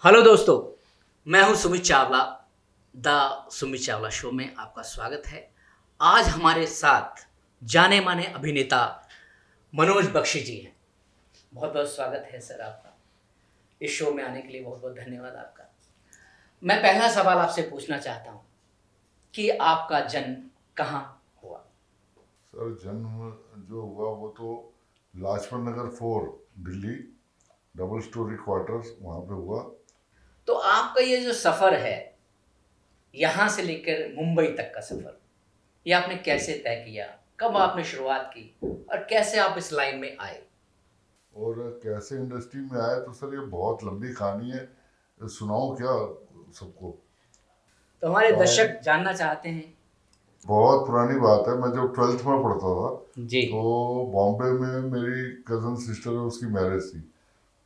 Hello दोस्तों, मैं हूं सुमित चावला। द सुमित चावला शो में आपका स्वागत है। आज हमारे साथ जाने माने अभिनेता मनोज बख्शी जी हैं। बहुत बहुत स्वागत है सर आपका। इस शो में आने के लिए बहुत बहुत धन्यवाद आपका। मैं पहला सवाल आपसे पूछना चाहता हूं कि आपका जन्म कहाँ हुआ? सर जन्म जो हुआ वो तो Lajpat Nagar 4 Delhi, double storey quarters वहाँ पे हुआ। तो आपका ये जो सफ़र है, यहाँ से लेकर मुंबई तक का सफ़र, ये आपने कैसे तय किया? कब आपने शुरुआत की और कैसे आप इस लाइन में आए? और कैसे इंडस्ट्री में आया तो सर ये बहुत लंबी कहानी है, सुनाऊँ क्या सबको? तो हमारे शायद दर्शक जानना चाहते हैं। बहुत पुरानी बात है, मैं जब 12th में पढ़ता था जी। तो बॉम्बे में मेरी कज़न सिस्टर है, उसकी मैरिज थी।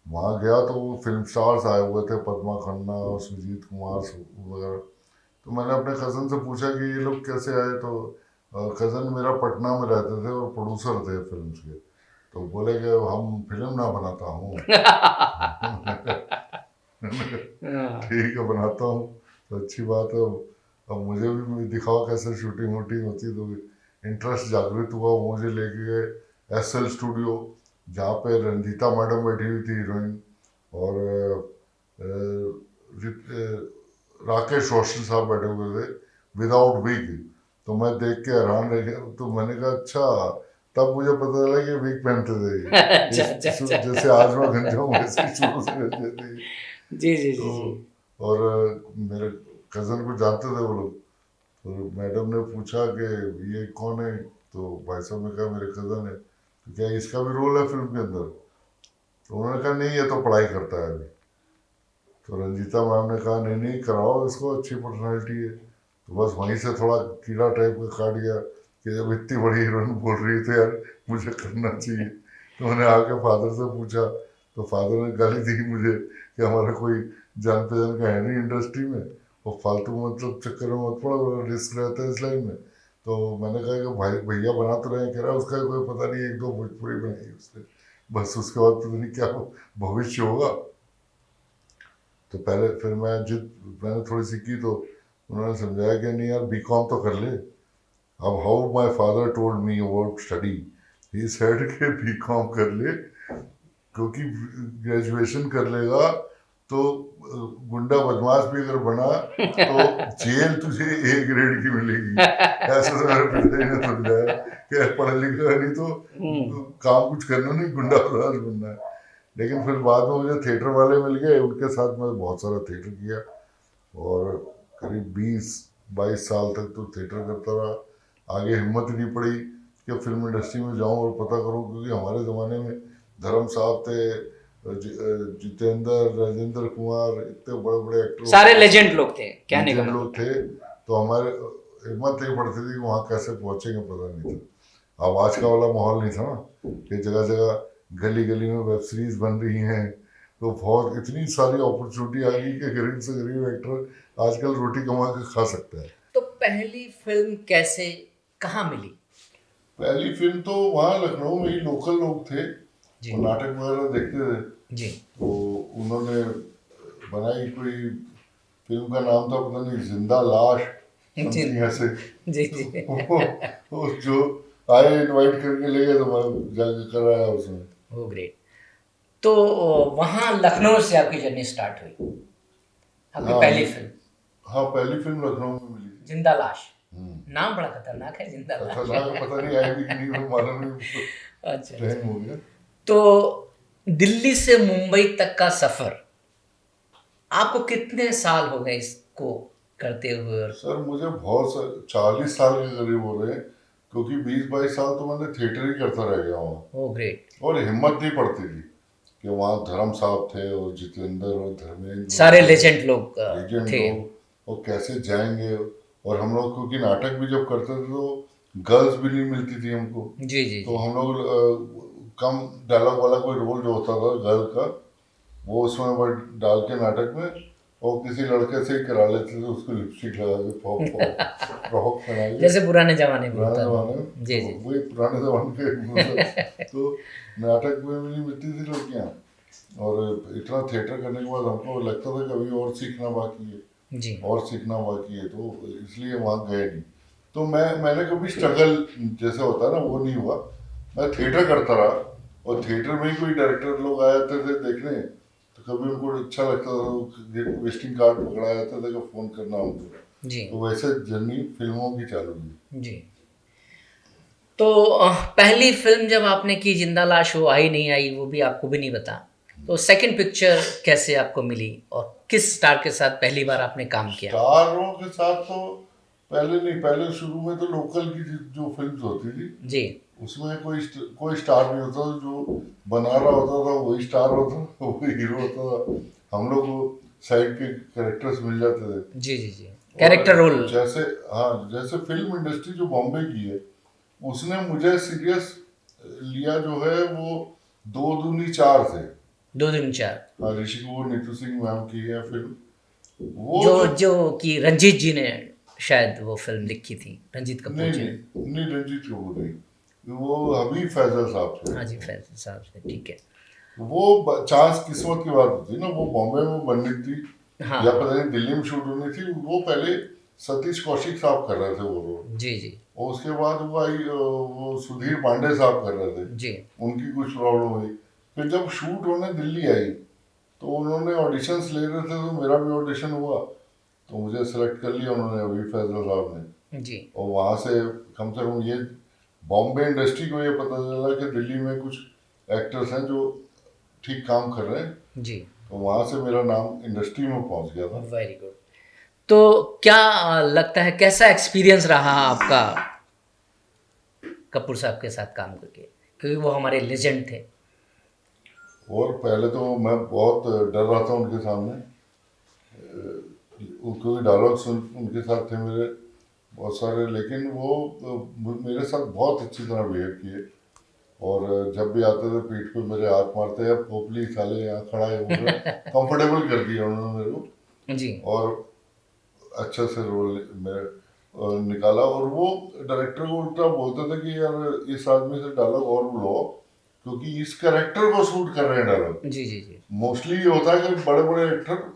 वहाँ गया तो वो फिल्म स्टार्स आए हुए थे, पद्मा खन्ना और सुजीत कुमार वगैरह। तो मैंने अपने कज़न से पूछा कि ये लोग कैसे आए, तो कज़न मेरा पटना में रहते थे और प्रोड्यूसर थे फिल्म्स के। तो बोले कि हम फिल्म ना बनाता हूँ। हाँ। ठीक है बनाता हूँ, तो अच्छी बात है। अब मुझे भी दिखाओ कैसे शूटिंग वूटिंग होती है। तो इंटरेस्ट जागृत हुआ, वो मुझे लेके गए SL स्टूडियो, जहाँ पे रंजीता मैडम बैठी हुई थी हीरोइन, और अ, राकेश रोशन साहब बैठे हुए थे विदाउट विग। तो मैं देख के हैरान रह गया। तो मैंने कहा अच्छा, तब मुझे पता चला कि विग पहनते थे अच्छा, अच्छा, इस अच्छा। जैसे आज मैं गंजा हूँ वैसे ही शुरू से गंजे थे। जी, जी, तो जी, जी। और मेरे कज़न को जानते थे वो लोग। तो मैडम ने पूछा कि ये कौन है, तो भाई साहब ने कहा मेरे कज़न है। तो क्या इसका भी रोल है फिल्म के अंदर? तो उन्होंने कहा नहीं, ये तो पढ़ाई करता है अभी। तो रंजीता मैम ने कहा नहीं नहीं कराओ इसको, अच्छी पर्सनैलिटी है। तो बस वहीं से थोड़ा कीड़ा टाइप का काट गया कि जब इतनी बड़ी हीरोइन बोल रही थी यार, मुझे करना चाहिए। तो मैंने आके फादर से पूछा, तो फादर ने गाली दी मुझे कि हमारा कोई जान पहचान का है नहीं इंडस्ट्री में, और फालतू मतलब चक्कर में मत पड़ो, रिस्क रहता है इस लाइन में। तो मैंने कहा कि भाई भैया बना तो रहे हैं, कह रहा है उसका कोई पता नहीं, एक दो भोजपुरी बनाई उसने, बस उसके बाद पता नहीं क्या भविष्य होगा। तो पहले फिर मैंने थोड़ी सी की, तो उन्होंने समझाया कि नहीं यार BCom तो कर ले। अब how my father told me about study, he said के BCom कर ले, क्योंकि ग्रेजुएशन कर लेगा तो गुंडा बदमाश भी अगर बना तो जेल तुझे A ग्रेड की मिलेगी। ऐसा तो मेरे पिताजी ने समझाया कि पढ़ा लिखा नहीं तो हुँ। काम कुछ करना नहीं, गुंडा बदमाश बनना है। लेकिन फिर बाद में मुझे थिएटर वाले मिल गए, उनके साथ मैं बहुत सारा थिएटर किया, और करीब 20-22 साल तक तो थिएटर करता रहा। आगे हिम्मत ही नहीं पड़ी कि फिल्म इंडस्ट्री में जाऊं और पता करूं, क्योंकि हमारे ज़माने में धर्म साहब थे, जितेंद्र, राजेंद्र कुमार, इतने बड़े बड़े एक्टर होते सारे थे, लेजेंड लोग थे, कहने का लीजेंड लोग मतलब है। थे। तो हमारे हिम्मत नहीं पड़ती थी कि वहाँ कैसे पहुँचेंगे, पता नहीं था। अब आज का वाला माहौल नहीं था ना कि जगह जगह गली गली में वेब सीरीज बन रही हैं। तो बहुत इतनी सारी अपॉर्चुनिटी आ गई कि गरीब से गरीब एक्टर आजकल रोटी कमा के खा सकता है। तो पहली फ़िल्म कैसे, कहाँ मिली? पहली फिल्म तो वहाँ लखनऊ में ही लोकल लोग थे, जी, वो नाटक वगैरह देखते थे। जी। तो उन्होंने बनाई, कोई फिल्म का नाम था पता नहीं, जिंदा लाश, जी, समथिंग ऐसे। जी, तो जी। वो जो आए इनवाइट करके ले गए, तो मैं जाके कराया उसमें। Oh great! तो वहाँ लखनऊ से आपकी जर्नी स्टार्ट हुई, आपकी हाँ पहली फ़िल्म हाँ, पहली फिल्म लखनऊ में मिली थी। ज़िंदा लाश। हम्म, नाम बड़ा खतरनाक है, ज़िंदा लाश। खतरनाक, पता नहीं आई भी कि नहीं, वो मालूम नहीं, अच्छा, अच्छा। टाइम हो गया। तो दिल्ली से मुंबई तक का सफ़र, आपको कितने साल हो गए इसको करते हुए? और सर मुझे 40 साल के करीब हो रहे हैं, क्योंकि 20-22 साल तो मैंने थिएटर ही करता रह गया वहाँ। Oh great! और हिम्मत नहीं पड़ती थी कि वहाँ धर्म साहब थे और जितेंद्र और धर्मेंद्र और सारे सारे लेजेंड लोग लेजेंड थे। लोग, और कैसे जाएंगे। और हम लोग क्योंकि नाटक भी जब करते थे तो गर्ल्स भी नहीं मिलती थी हमको। जी, जी, तो जी। हम लोग कम डायलॉग वाला कोई रोल जो होता था गर्ल का, वो उसमें वो डाल के नाटक में, और किसी लड़के से ही करा लेते थे, उसको लिपस्टिक लगा के पॉप पॉप फ्रॉक पहना के। जैसे पुराने ज़माने में पुराने होता था। ज़माने में तो जी, जी, वही पुराने ज़माने के मतलब, तो नाटक में भी नहीं मिलती थी लड़कियाँ। और इतना थिएटर करने के बाद हमको लगता था कि अभी और सीखना बाकी है, जी और सीखना बाकी है, तो इसलिए वहाँ गए नहीं। तो मैंने कभी स्ट्रगल जैसा होता है ना वो नहीं हुआ। मैं थिएटर करता रहा, और थिएटर में ही कोई डायरेक्टर लोग आ जाते थे देखने, तो कभी उनको अच्छा लगता था तो विजिटिंग कार्ड पकड़ा जाता था कि फ़ोन करना हमको। जी तो वैसे जर्नी फिल्मों की चालू हुई। जी। तो पहली फिल्म जब आपने की जिंदा लाश, वो आई नहीं आई वो भी आपको भी नहीं बता, तो सेकंड पिक्चर कैसे आपको मिली और किस स्टार के साथ पहली बार आपने काम किया? स्टारों के साथ तो पहले नहीं, पहले शुरू में तो लोकल की जो फिल्म होती थी जी उसमें कोई स्टार नहीं होता था, जो बना रहा होता था वही स्टार होता था, वही हीरो होता था। हम लोग को साइड के कैरेक्टर्स मिल जाते थे। जी जी जी, और कैरेक्टर रोल। जैसे, हाँ, जैसे फिल्म इंडस्ट्री जो बॉम्बे की है उसने मुझे सीरियस लिया जो है वो दो दूनी चार थे। दो दिन चार, हाँ, ऋषि कपूर नीतू सिंह मैम की है फिल्म। वो जो जो, जो कि रंजीत जी ने शायद वो फिल्म लिखी थी, रंजीत कपूर नहीं जी ने। नहीं नहीं, रंजीत कपूर नहीं, वो हबीब फैजल साहब थे। हाँ जी, फैजल साहब से, ठीक है। वो चांस किस्मत की बात होती है ना, वो बॉम्बे में बननी थी हाँ या हाँ, पता नहीं दिल्ली में शूट होनी थी। वो पहले सतीश कौशिक साहब कर रहे थे वो रोल, जी जी और उसके बाद वो आई वो सुधीर पांडे साहब कर रहे थे। जी उनकी कुछ प्रॉब्लम हुई, फिर जब शूट होने दिल्ली आई तो उन्होंने ऑडिशंस ले रहे थे, तो मेरा भी ऑडिशन हुआ, तो मुझे सेलेक्ट कर लिया उन्होंने, अभी फैजल साहब ने। जी और वहाँ से कम से कम ये बॉम्बे इंडस्ट्री को ये पता चला कि दिल्ली में कुछ एक्टर्स हैं जो ठीक काम कर रहे हैं, जी, तो वहाँ से मेरा नाम इंडस्ट्री में पहुँच गया था। Very good. तो क्या लगता है, कैसा एक्सपीरियंस रहा आपका कपूर साहब के साथ काम करके, क्योंकि वो हमारे लेजेंड थे? और पहले तो मैं बहुत डर रहा था उनके सामने, क्योंकि डायलॉग सुन उनके साथ थे मेरे बहुत सारे, लेकिन वो मेरे साथ बहुत अच्छी तरह बिहेव किए। और जब भी आते थे पीठ पे मेरे हाथ मारते, अब पोपली साले यहाँ खड़ा है, मुझे कंफर्टेबल कर दिया उन्होंने मेरे को। जी और अच्छे से रोल में निकाला। और वो डायरेक्टर को उल्टा बोलते थे कि यार इस आदमी से डायलॉग और बुलवाओ, क्योंकि इस कैरेक्टर को सूट कर रहे हैं डायलॉग। जी जी जी, मोस्टली ये होता है कि बड़े बड़े एक्टर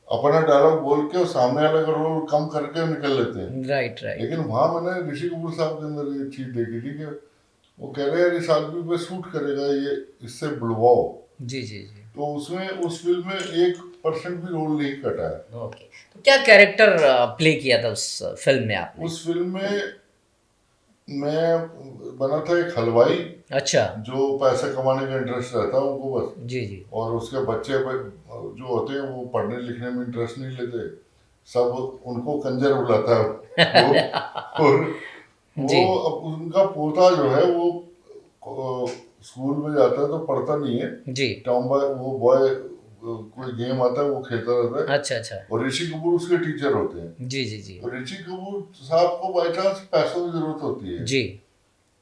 अपना डायलॉग बोल के और सामने वाले का रोल कम करके निकल लेते हैं। राइट राइट, लेकिन वहाँ मैंने ऋषि कपूर साहब के अंदर ये चीज देखी थी कि वो कह रहे हैं यार इस आदमी पे सूट करेगा ये, इससे बुलवाओ। जी जी जी, तो उसमें उस फिल्म में 1% भी रोल नहीं कटा है। ओके। तो क्या कैरेक्टर प्ले किया था उस फिल्म में आपने? उस फिल्म में मैं बना था एक हलवाई, अच्छा, जो पैसे कमाने का इंटरेस्ट रहता है उनको बस, जी जी और उसके बच्चे जो होते हैं वो पढ़ने लिखने में इंटरेस्ट नहीं लेते, सब उनको कंजर बुलाता है वो। और जी वो अब उनका पोता जो है वो स्कूल में जाता है तो पढ़ता नहीं है। जी, टॉम वो बॉय कोई गेम आता है वो खेलता रहता है, अच्छा अच्छा, और ऋषि कपूर उसके टीचर होते हैं। जी जी जी तो ऋषि कपूर साहब को बाई चांस पैसों की जरूरत होती है, जी,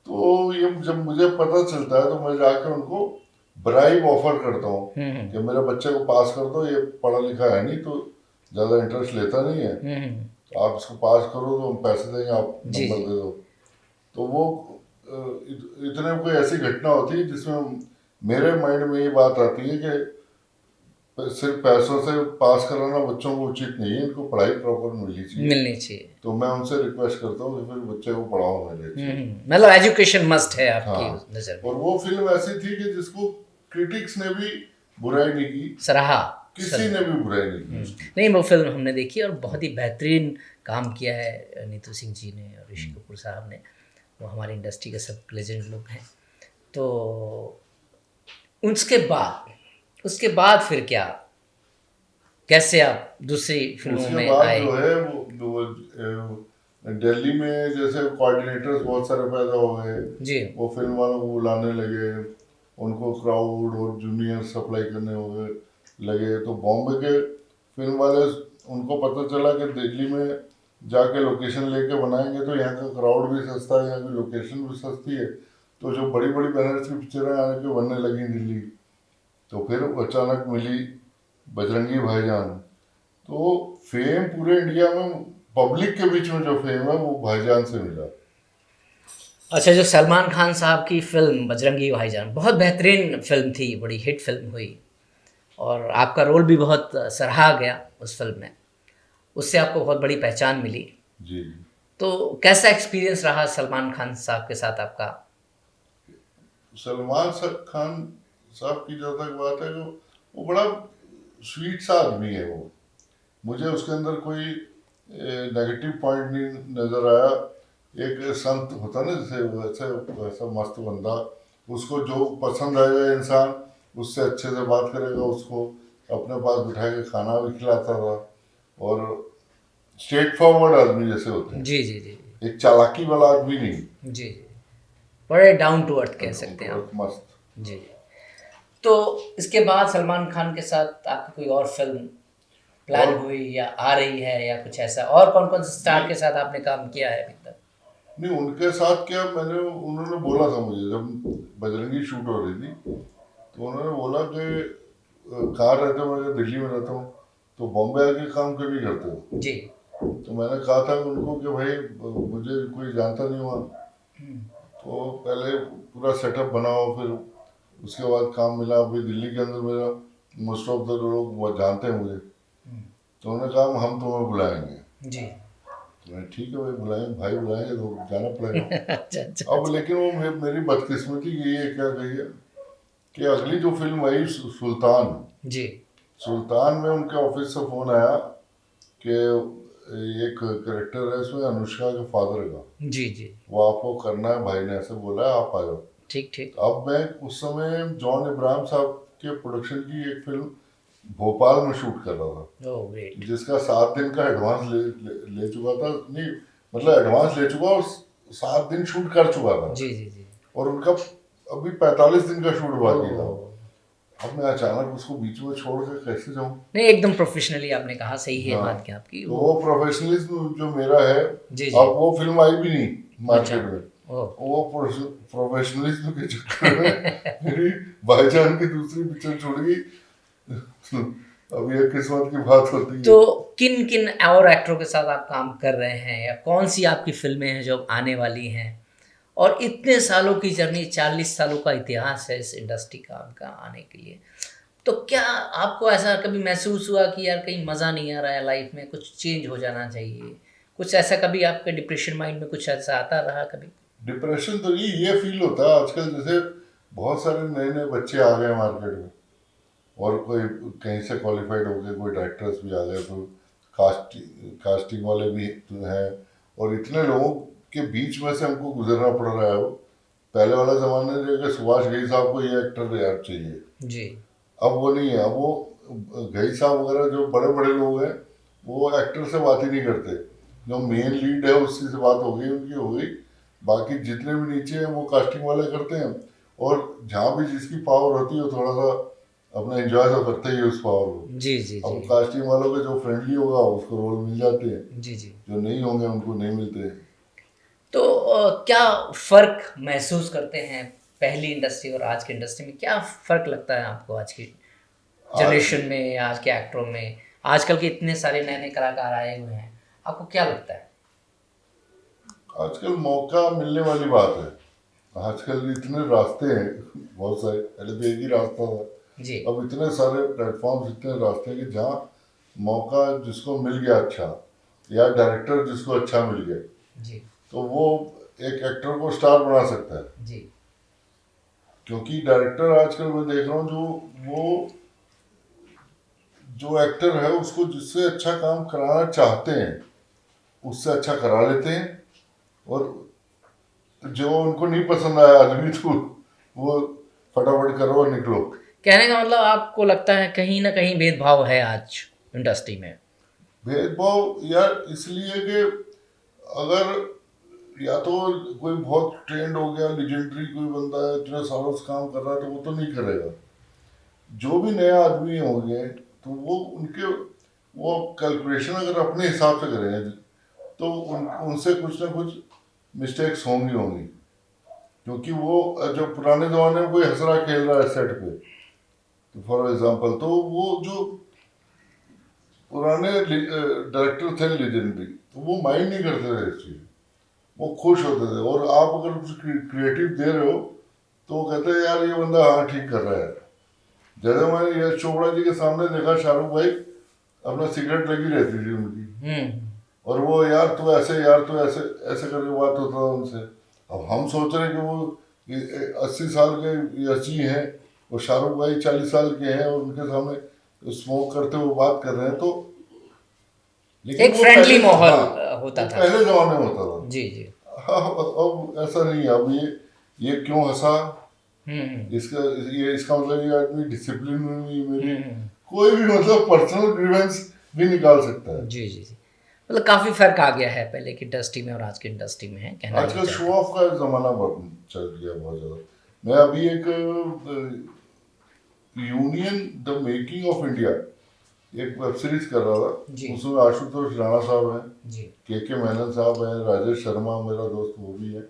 तो ये जब मुझे पता चलता है तो मैं जाके उनको ब्राइब ऑफर करता हूँ हम्म, कि मेरे बच्चे को पास कर दो, ये पढ़ा लिखा है नहीं तो ज़्यादा इंटरेस्ट लेता नहीं है, हम्म, तो आप इसको पास करो तो हम पैसे देंगे, आप जी नंबर जी, दे दो। तो वो इतने कोई ऐसी घटना होती है जिसमें मेरे माइंड में ये बात आती है कि सिर्फ पैसों से पास कराना बच्चों को उचित नहीं है, इनको पढ़ाई प्रॉपर मिलनी चाहिए। मिलनी चाहिए। तो मैं उनसे रिक्वेस्ट करता हूँ कि फिर बच्चे को पढ़ाओ मेरे अच्छे। मतलब एजुकेशन मस्ट है आपकी हाँ, नज़र और में। वो फिल्म ऐसी थी कि जिसको क्रिटिक्स ने भी बुराई नहीं की, सराहा, किसी ने भी बुराई नहीं की उसकी। नहीं वो फिल्म हमने देखी और बहुत ही बेहतरीन काम किया है नीतू सिंह जी ने और ऋषि कपूर साहब ने। वो हमारी इंडस्ट्री के सब लेजेंड लोग हैं। तो उसके बाद फिर क्या, कैसे आप दूसरी फिल्मों उसके में बाद आए? जो है वो दिल्ली में जैसे कोऑर्डिनेटर्स बहुत सारे पैदा हो गए, जी वो फिल्म वालों को बुलाने लगे, उनको क्राउड और जूनियर सप्लाई करने हो गए लगे। तो बॉम्बे के फिल्म वाले उनको पता चला कि दिल्ली में जाके लोकेशन लेके बनाएंगे तो यहाँ का क्राउड भी सस्ता है, यहाँ की लोकेशन भी सस्ती है, तो जो बड़ी बड़ी बैनर्स की पिक्चरें आने के बनने लगी दिल्ली। तो फिर अचानक मिली बजरंगी भाईजान, तो फेम पूरे इंडिया में, पब्लिक के बीच में जो फेम है वो भाईजान से मिला। अच्छा, जो सलमान खान साहब की फ़िल्म बजरंगी भाईजान बहुत बेहतरीन फ़िल्म थी, बड़ी हिट फ़िल्म हुई और आपका रोल भी बहुत सराहा गया उस फ़िल्म में। उससे आपको बहुत बड़ी पहचान मिली। जी। तो कैसा एक्सपीरियंस रहा सलमान खान साहब के साथ आपका? खान साहब की जहाँ तक बात है, वो बड़ा स्वीट सा आदमी है वो। मुझे उसके अंदर कोई नेगेटिव पॉइंट नहीं नजर आया। एक संत होता ना, जैसे वैसे वैसा मस्त बंदा, उसको जो पसंद आएगा इंसान उससे अच्छे से बात करेगा, उसको अपने पास बिठा के खाना भी खिलाता था। और स्ट्रेट फॉरवर्ड आदमी जैसे होते हैं, जी, जी, जी, एक चालाकी वाला आदमी नहीं। जी, जी, जी। बड़े डाउन टू अर्थ कह डाउन सकते टू हैं आप। अर्थ, मस्त। जी। तो इसके बाद सलमान खान के साथ आपकी कोई और फ़िल्म प्लान और हुई या आ रही है या कुछ ऐसा? और कौन-कौन से स्टार नहीं, के साथ आपने काम किया है अभी तक? नहीं उनके साथ क्या, मैंने उन्होंने बोला था मुझे जब बजरंगी शूट हो रही थी, तो उन्होंने बोला कि कहाँ रहते हो, मैं कहा, दिल्ली में रहता हूँ। तो बॉम्बे आके काम क्यों नहीं करते हो? जी। तो मैंने कहा था उनको कि भाई मुझे कोई जानता नहीं वहाँ, हुँ, तो पहले पूरा सेटअप बनाओ, फिर उसके बाद काम मिला। अभी दिल्ली के अंदर मेरा मोस्ट ऑफ द लोग वो जानते हैं मुझे। हुँ। तो उन्होंने कहा हम तुम्हें बुलाएंगे। जी। तो मैं ठीक है भाई, बुलाएंगे भाई, बुलाएंगे तो जाना पड़ेगा। अच्छा, अच्छा, अब अच्छा। लेकिन वो मेरी बदकिस्मती यही है, क्या कहिए, कि अगली जो फिल्म आई सुल्तान, जी। सुल्तान में उनके ऑफिस से फोन आया कि एक करेक्टर है इसमें अनुष्का के फादर का, जी, जी। वो आपको करना है, भाई ने ऐसे बोला है, आप आ जाओ। ठीक, ठीक। अब मैं उस समय जॉन इब्राहिम साहब के प्रोडक्शन की एक फिल्म भोपाल में शूट कर रहा था, ओह ग्रेट! जिसका 7 दिन का एडवांस ले चुका था। नहीं, मतलब एडवांस ले चुका और 7 दिन शूट कर चुका था। जी, जी, जी। और उनका अभी 45 दिन का शूट बाकी था। ओह! अब मैं अचानक उसको बीच में छोड़ के कैसे जाऊं? नहीं, एकदम प्रोफ़ेशनली आपने कहा, सही है हाँ, बात क्या आपकी तो वो। वो प्रोफेशनलिज्म जो मेरा है, जी, जी। अब वो फिल्म आई भी नहीं अच्छा। मार्केट में। ओह! वो प्रोफेशनलिज्म के चक्कर में मेरी भाईजान की दूसरी पिक्चर छूट गई। अब ये किस्मत की बात होती तो है। किन-किन और एक्टरों के साथ आप काम कर रहे हैं या कौन-सी आपकी फ़िल्में हैं जो अब आने वाली हैं? और इतने सालों की जर्नी, 40 सालों का इतिहास है इस इंडस्ट्री का आपका आने के लिए। तो क्या आपको ऐसा कभी महसूस हुआ कि यार कहीं मज़ा नहीं आ रहा है लाइफ़ में, कुछ चेंज हो जाना चाहिए? कुछ ऐसा कभी आपके डिप्रेशन माइंड में कुछ ऐसा आता रहा कभी? डिप्रेशन तो ये फील होता है आजकल, जैसे बहुत सारे नए नए बच्चे आ गए मार्केट में, और कोई कहीं से क्वालिफाइड हो गए, कोई डायरेक्टर्स भी आ गए, तो कास्टिंग वाले भी तो हैं। और इतने लोगों के बीच में से हमको गुजरना पड़ रहा है। वो पहले वाला जमाना जो है कि सुभाष घई साहब को ये एक्टर यार चाहिए, जी। अब वो नहीं है। अब वो घई साहब वगैरह जो बड़े बड़े लोग हैं, वो एक्टर से बात ही नहीं करते। जो मेन लीड है उससे से बात हो गई, उनकी हो गई, बाकी जितने भी नीचे हैं वो कास्टिंग वाले करते हैं। और जहाँ भी जिसकी पावर होती है वो थोड़ा सा अपना एंजॉय तो करते ही है उस पावर जी, जी, को। जी। अब कास्टिंग वालों के जो फ्रेंडली होगा उसको रोल मिल जाते हैं, जी, जी। जो नहीं होंगे उनको नहीं मिलते। तो क्या फ़र्क महसूस करते हैं पहली इंडस्ट्री और आज की इंडस्ट्री में? क्या फ़र्क लगता है आपको आज की आज जनरेशन में या आज के एक्टरों में? आजकल के इतने सारे नए-नए कलाकार आए हुए हैं, आपको क्या लगता है? आजकल मौका मिलने वाली बात है। आजकल इतने रास्ते हैं, बहुत सारे, पहले तो एक ही रास्ता था, जी, अब इतने सारे प्लेटफॉर्म्स, इतने रास्ते हैं कि जहाँ मौका जिसको मिल गया अच्छा, या डायरेक्टर जिसको अच्छा मिल गया, जी, तो वो एक एक्टर को स्टार बना सकता है। जी, क्योंकि डायरेक्टर आजकल मैं देख रहा हूँ, वो जो एक्टर है उसको जिससे अच्छा काम कराना चाहते हैं उससे अच्छा करा लेते हैं। और जो उनको नहीं पसंद आया आदमी, तो वो फटाफट करो और निकलो। कहने का मतलब आपको लगता है कहीं न कहीं भेदभाव है आज इंडस्ट्री में? भेदभाव यार इसलिए कि अगर या तो कोई बहुत ट्रेंड हो गया, लेजेंडरी कोई बंदा है, इतने सालों से काम कर रहा है, तो वो तो नहीं करेगा। जो भी नया आदमी होंगे तो वो उनके वो कैलकुलेशन अगर अपने हिसाब से करेंगे, तो उनसे कुछ ना कुछ मिस्टेक्स होंगी होंगी। क्योंकि वो जो पुराने जमाने में कोई हंस रहा खेल रहा है सेट पे, तो फॉर एग्जांपल, तो वो जो पुराने डायरेक्टर थे लेजेंडरी, तो वो माइंड नहीं करते थे इस चीज। वो खुश होते थे। और आप अगर कुछ क्रिएटिव दे रहे हो तो वो कहते हैं यार ये बंदा हाँ ठीक कर रहा है। जैसे मैंने यश चोपड़ा जी के सामने देखा, शाहरुख भाई अपना सिगरेट लगी रहती थी उनकी, और वो यार तू ऐसे, यार तू ऐसे ऐसे करके बात होता था उनसे। अब हम सोच रहे हैं कि वो 80 साल के यश जी हैं और शाहरुख भाई 40 साल के हैं और उनके सामने स्मोक करते हुए बात कर रहे हैं, तो लेकिन एक वो फ्रेंडली पहले, माहौल हाँ, होता वो था। पहले जमाने में होता था। जी जी। हाँ, अब ऐसा नहीं है। अब ये क्यों हंसा, हम्म इसका ये इसका मतलब ये आदमी डिसिप्लिन में नहीं है मेरी, हम्म। कोई भी मतलब पर्सनल ग्रीवेंस भी निकाल सकता है। जी जी जी। मतलब काफ़ी फर्क आ गया है पहले की इंडस्ट्री में और आज की इंडस्ट्री में, है कहना ये आजकल शो चाहते ऑफ का जमाना बहुत चल गया, बहुत ज्यादा। मैं अभी एक union the making of India एक वेब सीरीज कर रहा जी था, उसमें आशुतोष राणा साहब हैं, जी। के मेनन साहब हैं, राजेश शर्मा मेरा दोस्त वो भी है।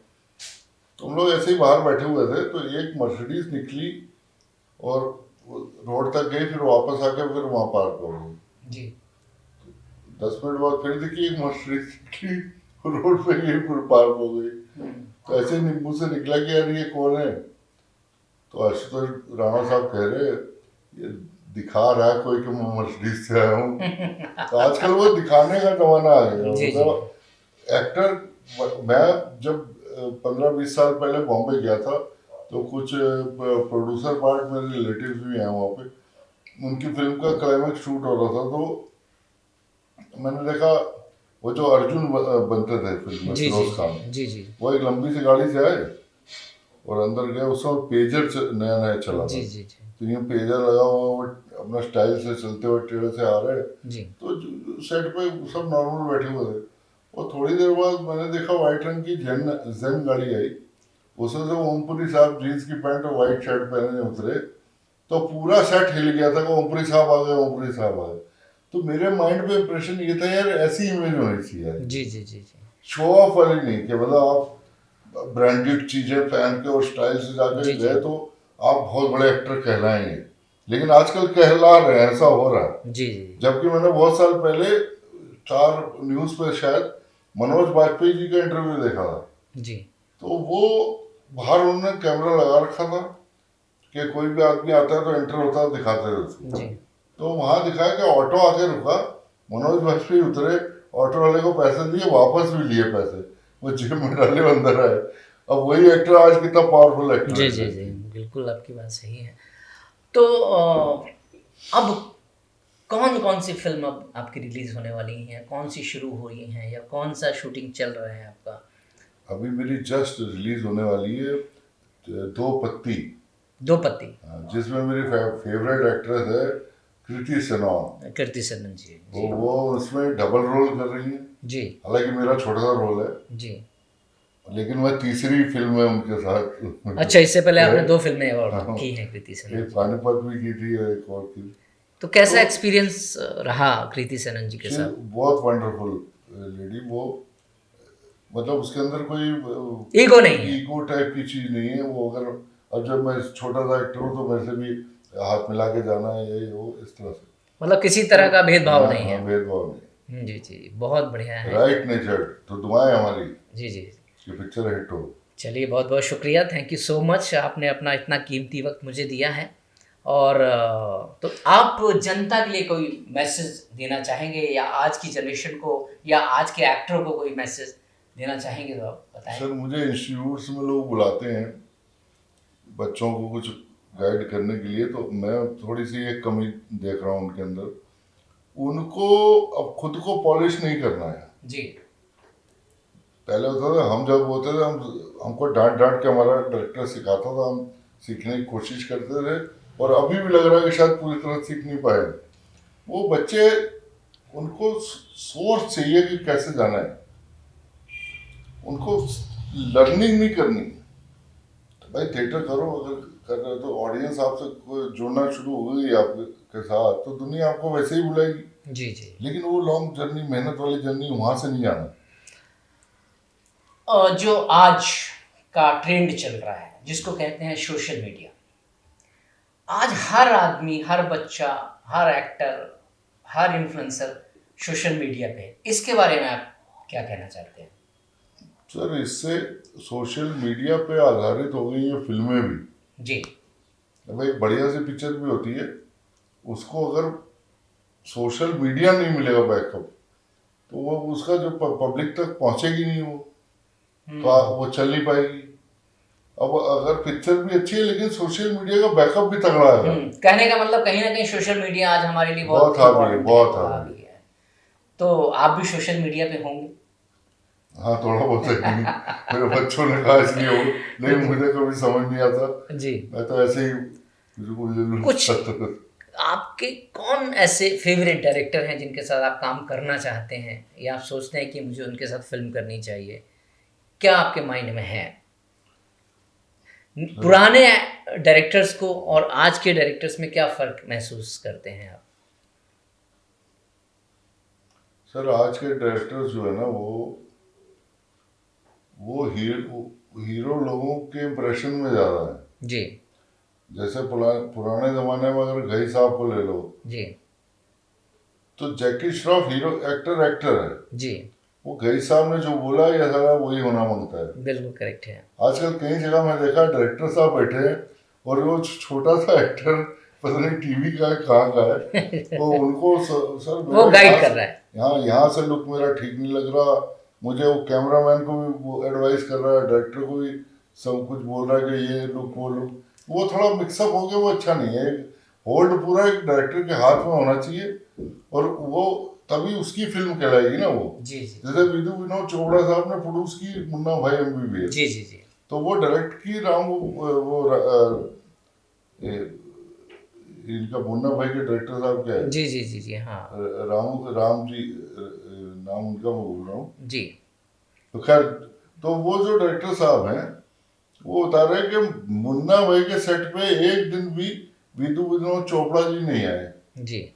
तो हम लोग ऐसे ही बाहर बैठे हुए थे, तो एक मर्सिडीज निकली और रोड तक गई, फिर वापस आके फिर वहां पार्क हो गई। जी 10 मिनट बाद फिर देखी एक मर्सिडीज निकली, रोड पे गई, फिर पार्क हो गई। तो ऐसे नींबू से निकला कि यार ये कौन है, तो आशुतोष राणा साहब कह रहे ये दिखा रहा है कोई कि मैं मर्सिडीज से आया हूँ। तो आजकल वो दिखाने का जमाना आ गया, जी जी। मतलब एक्टर। मैं जब 15-20 साल पहले बॉम्बे गया था, तो कुछ प्रोड्यूसर पार्ट मेरे रिलेटिव्स भी हैं वहाँ पे, उनकी फिल्म का क्लाइमैक्स शूट हो रहा था। तो मैंने देखा वो जो अर्जुन बनते थे फिल्म में, जी जी फिरोज खान, जी जी वो एक लंबी सी गाड़ी से आए और अंदर गए। उस समय पेजर नया नया चला था, जी जी जी तो ये पेजर लगा हुआ, वो अपना स्टाइल से चलते हुए टेढ़े से आ रहे। जी। तो सेट पे सब नॉर्मल बैठे हुए थे, और थोड़ी देर बाद मैंने देखा व्हाइट रंग की जेन गाड़ी आई। उसमें से ओमपुरी साहब जीन्स की पैंट और व्हाइट शर्ट पहने उतरे, तो पूरा सेट हिल गया था कि ओमपुरी साहब आ गए, ओमपुरी साहब आ गए। तो मेरे माइंड पे इम्प्रेशन ये था यार ऐसी इमेज होनी चाहिए यार, जी जी जी जी। शो ऑफ वाली नहीं, कि मतलब आप ब्रांडेड चीजें पहन के और स्टाइल से जाके जी जी गए तो आप बहुत बड़े एक्टर कहलाएंगे। लेकिन आजकल कहला रहे हैं, ऐसा हो रहा है। जी जी जबकि मैंने बहुत साल पहले स्टार न्यूज पे शायद मनोज बाजपेयी जी का इंटरव्यू देखा था, जी। तो वो बाहर उन्होंने कैमरा लगा रखा था कि कोई भी आदमी आता है तो एंटर होता है, दिखाते थे उसको। जी। तो वहां दिखाया कि ऑटो आके रुका, मनोज बाजपेयी उतरे, ऑटो वाले को पैसे दिए, वापस भी लिए पैसे, वो जेब में डाले, अंदर आए। अब वही एक्टर आज कितना पावरफुल एक्टर जी है जी देश जी। में। बिल्कुल आपकी बात सही है। तो अब कौन कौन सी फिल्म अब आपकी रिलीज होने वाली हैं, कौन सी शुरू हो रही हैं, या कौन सा शूटिंग चल रहा है आपका? अभी मेरी जस्ट रिलीज होने वाली है दो पत्ती, दो पत्ती। जिसमें मेरी फेवरेट एक्ट्रेस है कृति सेनन। कृति सेनन जी। जी वो उसमें डबल रोल कर रही है। जी हालांकि मेरा छोटा सा रोल है, जी। लेकिन मैं तीसरी फिल्म है उनके साथ। अच्छा, इससे पहले आपने दो फिल्में और हाँ, की हैं कृति सेनन एक जी। पानीपत भी की थी और एक और की। तो कैसा तो एक्सपीरियंस रहा कृति सेनन जी के शी साथ? बहुत वंडरफुल लेडी वो, मतलब उसके अंदर कोई ईगो नहीं है। ईगो टाइप की चीज नहीं है वो। अगर अब जब मैं छोटा सा एक्टर हूँ तो मेरे से भी हाथ मिला के जाना है, ये वो इस तरह से। मतलब किसी तो तरह का भेदभाव हाँ नहीं हाँ, है। भेदभाव नहीं। जी जी, बहुत बढ़िया है। राइट नेचर, तो दुआएं हमारी जी जी। कि पिक्चर हिट हो। चलिए, बहुत बहुत शुक्रिया, थैंक यू सो मच, आपने अपना इतना कीमती वक्त मुझे दिया है। और तो आप जनता के लिए कोई मैसेज देना चाहेंगे, या आज की जनरेशन को या आज के एक्टरों को कोई मैसेज देना चाहेंगे, तो आप बताएं। सर मुझे इंस्टीट्यूट्स में लोग बुलाते हैं बच्चों को कुछ गाइड करने के लिए, तो मैं थोड़ी सी एक कमी देख रहा हूँ उनके अंदर। उनको अब खुद को पॉलिश नहीं करना है। जी पहले होता था, हम जब होते थे, हमको डांट डांट के हमारा डायरेक्टर सिखाता था, हम सीखने की कोशिश करते थे, और अभी भी लग रहा है कि शायद पूरी तरह सीख नहीं पाए। वो बच्चे, उनको सोर्स चाहिए कि कैसे जाना है, उनको लर्निंग नहीं करनी। तो भाई थिएटर करो, अगर कर रहे हो तो ऑडियंस आपसे जुड़ना शुरू हो गई आपके साथ, तो दुनिया आपको वैसे ही बुलाएगी। जी जी। लेकिन वो लॉन्ग जर्नी, मेहनत वाली जर्नी, वहां से नहीं जाना। जो आज का ट्रेंड चल रहा है जिसको कहते हैं सोशल मीडिया, आज हर आदमी, हर बच्चा, हर एक्टर, हर इन्फ्लुएंसर सोशल मीडिया पे है। इसके बारे में आप क्या कहना चाहते हैं? सर इससे सोशल मीडिया पे आधारित हो गई ये फिल्में भी। जी। अब एक बढ़िया सी पिक्चर भी होती है, उसको अगर सोशल मीडिया नहीं मिलेगा बैकअप, तो वो उसका जो पब्लिक तक पहुंचेगी नहीं, वो वो चल नहीं पाएगी। अब अगर पिक्चर भी अच्छी है लेकिन सोशल मीडिया का बैकअप भी तगड़ा है। कहने का मतलब कहीं ना कहीं सोशल मीडिया आज हमारे लिए बहुत हावी है, इम्पोर्टेंट बहुत है, हावी है। तो आप भी सोशल मीडिया पे होंगे? हाँ थोड़ा बहुत है। मेरे बच्चों ने कहा इसलिए हो, लेकिन मुझे कभी समझ नहीं आता जी। मैं तो ऐसे ही कुछ आपके कौन ऐसे फेवरेट डायरेक्टर हैं जिनके साथ आप काम करना चाहते हैं, या आप सोचते हैं कि मुझे उनके साथ फिल्म करनी चाहिए? क्या आपके माइंड में है? पुराने डायरेक्टर्स को और आज के डायरेक्टर्स में क्या फ़र्क महसूस करते हैं आप? सर आज के डायरेक्टर्स जो है ना, वो हीरो लोगों के इम्प्रेशन में ज़्यादा है। जी। जैसे पुराने ज़माने में अगर घई साहब को ले लो जी। तो जैकी श्रॉफ हीरो एक्टर है जी। वो घई साहब ने जो बोला ये सारा वही होना मांगता है। बिल्कुल करेक्ट है। आजकल कई जगह मैं देखा डायरेक्टर साहब बैठे हैं और वो छोटा सा एक्टर पता नहीं टीवी का है कहाँ का है, वो उनको सर वो गाइड कर रहा है। यहाँ से लुक मेरा ठीक नहीं लग रहा, मुझे वो कैमरामैन को भी वो एडवाइस कर रहा है, डायरेक्टर को भी सब कुछ बोल रहा है कि ये लुक वो लुक, वो थोड़ा मिक्सअप हो गया, वो अच्छा नहीं है। होल्ड पूरा एक डायरेक्टर के हाथ में होना चाहिए और वो तभी उसकी फिल्म कहलाएगी ना वो। जी जी। जैसे विधु विनोद चोपड़ा साहब ने प्रोड्यूस की मुन्ना भाई MBBS। जी जी जी। तो वो डायरेक्ट की इनका मुन्ना भाई के डायरेक्टर साहब क्या है? जी जी जी जी। हाँ। राम जी नाम उनका मैं बोल रहा हूँ जी। तो खैर, तो वो जो डायरेक्टर साहब हैं वो बता रहे हैं कि मुन्ना भाई के सेट पे एक दिन भी विधु विनोद चोपड़ा जी नहीं आए। जी।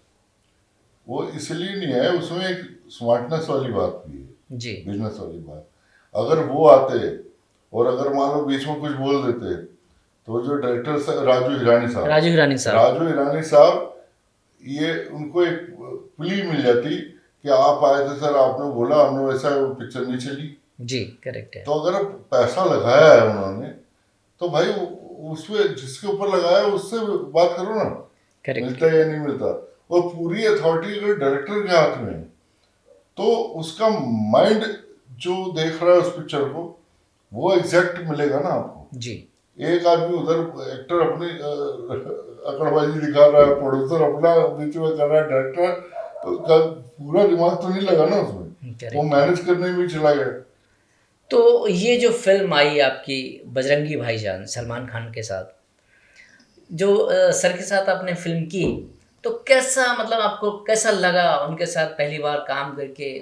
वो इसलिए नहीं आए, उसमें एक स्मार्टनेस वाली बात भी है जी। बिजनेस वाली बात। अगर वो आते और अगर मान लो बीच में कुछ बोल देते तो जो डायरेक्टर राजू हिरानी साहब ये उनको एक प्ली मिल जाती कि आप आए थे सर, आपने बोला, हमने वैसा पिक्चर नहीं चली। जी करेक्ट है। तो अगर पैसा लगाया है उन्होंने तो भाई उसमें जिसके ऊपर लगाया उससे बात करो ना, मिलता है या नहीं मिलता। और पूरी अथॉरिटी अगर डायरेक्टर के हाथ में तो उसका माइंड जो देख रहा है उस पिक्चर को वो एग्जैक्ट मिलेगा ना आपको। जी। एक आदमी उधर एक्टर अपनी अकड़बाजी दिखा रहा है, प्रोड्यूसर अपना बीच में कर रहा है, डायरेक्टर का पूरा दिमाग तो नहीं लगा ना उसमें, वो मैनेज करने में चला गया। तो ये जो फिल्म आई आपकी बजरंगी भाईजान सलमान खान के साथ, जो सर के साथ आपने फिल्म की, तो कैसा मतलब आपको कैसा लगा उनके साथ पहली बार काम करके?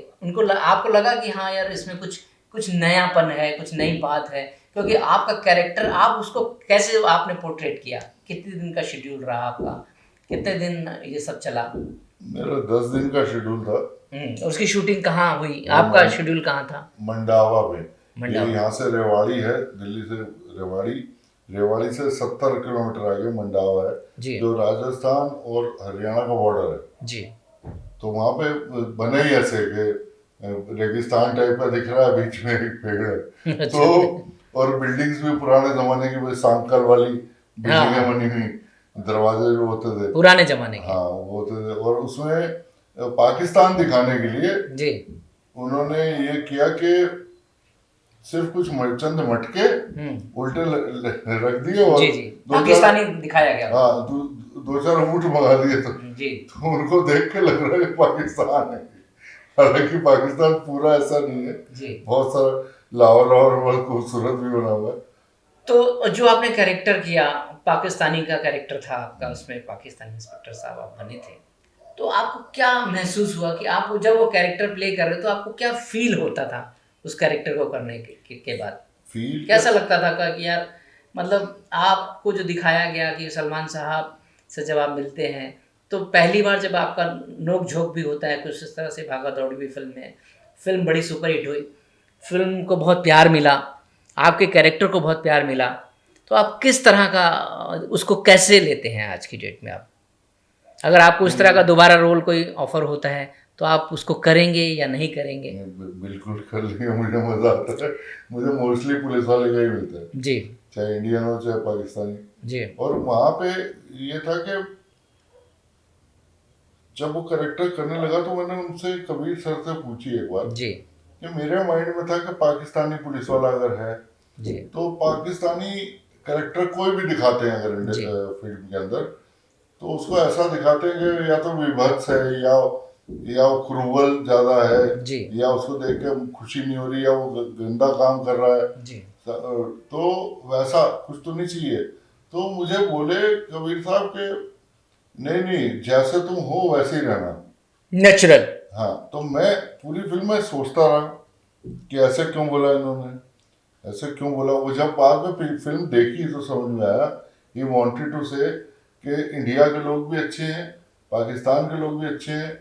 आपको लगा कि हाँ यार इसमें कुछ नयापन है, कुछ नई बात है? क्योंकि आपका कैरेक्टर, आप उसको कैसे आपने पोर्ट्रेट किया? कितने दिन का शेड्यूल रहा आपका? कितने दिन ये सब चला? मेरा 10 दिन का शेड्यूल था। उसकी शूटिंग कहाँ हुई? आपका शेड्यूल कहाँ था? मंडावा में। ये यहाँ से रेवाड़ी है, दिल्ली से रेवाड़ी से 70 किलोमीटर आगे मंडावा है जो राजस्थान और हरियाणा का बॉर्डर है जी। तो वहाँ पे बने ही ऐसे कि रेगिस्तान टाइप का दिख रहा है, बीच में एक पेड़ है तो और बिल्डिंग्स भी पुराने जमाने की, सांकल वाली बिल्डिंगें बनी हुई, दरवाजे जो होते थे पुराने जमाने के, हाँ वो होते थे। और उसमें पाकिस्तान दिखाने के लिए जी उन्होंने ये किया कि सिर्फ कुछ चंद मटके उल्टे रख दिए और जी जी पाकिस्तानी दिखाया गया। हाँ, दो चार ऊँट मंगा दिए तो उनको देख के लग रहा है पाकिस्तान है, हालांकि पाकिस्तान पूरा ऐसा नहीं है जी। बहुत सारा लाहौर बहुत खूबसूरत भी बना हुआ है। तो जो आपने कैरेक्टर किया, पाकिस्तानी का कैरेक्टर था आपका, उसमें पाकिस्तानी इंस्पेक्टर साहब आप बने थे, तो आपको क्या महसूस हुआ कि आप जब वो कैरेक्टर प्ले कर रहे तो आपको क्या फील होता था उस कैरेक्टर को करने के बाद? फील कैसा लगता था कि यार मतलब आपको जो दिखाया गया कि सलमान साहब से जब आप मिलते हैं तो पहली बार जब आपका नोक झोंक भी होता है कुछ इस तरह से, भागा दौड़ी भी फिल्म है, फिल्म बड़ी सुपरहिट हुई, फिल्म को बहुत प्यार मिला, आपके कैरेक्टर को बहुत प्यार मिला, तो आप किस तरह का उसको कैसे लेते हैं आज की डेट में? आप अगर आपको इस तरह का दोबारा रोल कोई ऑफर होता है तो आप उसको करेंगे या नहीं करेंगे? बिल्कुल कर लेंगे, मुझे मजा आता है। मुझे मोस्टली पुलिस वाले का ही मिलता है, जी चाहे इंडियन हो चाहे पाकिस्तानी। जी और वहां पे ये था कि जब वो करेक्टर करने लगा तो मैंने उनसे, कबीर सर से पूछी एक बार जी कि मेरे माइंड में था कि पाकिस्तानी पुलिस वाला अगर है जी तो पाकिस्तानी करेक्टर कोई भी दिखाते हैं अगर जी फिल्म के अंदर, तो उसको ऐसा दिखाते हैं कि या तो विभत्स है या वो क्रूवल ज्यादा है, जी या उसको देख के खुशी नहीं हो रही, या वो गंदा काम कर रहा है। जी तो वैसा कुछ तो नहीं चाहिए। तो मुझे बोले कबीर साहब के नहीं नहीं, जैसे तुम हो वैसे ही रहना। नेचुरल। हाँ, तो मैं पूरी फिल्म में सोचता रहा कि ऐसे क्यों बोला इन्होंने, ऐसे क्यों बोला। वो जब बाद में फिल्म देखी तो समझ में आया ही वांटेड टू से कि इंडिया के लोग भी अच्छे हैं, पाकिस्तान के लोग भी अच्छे हैं,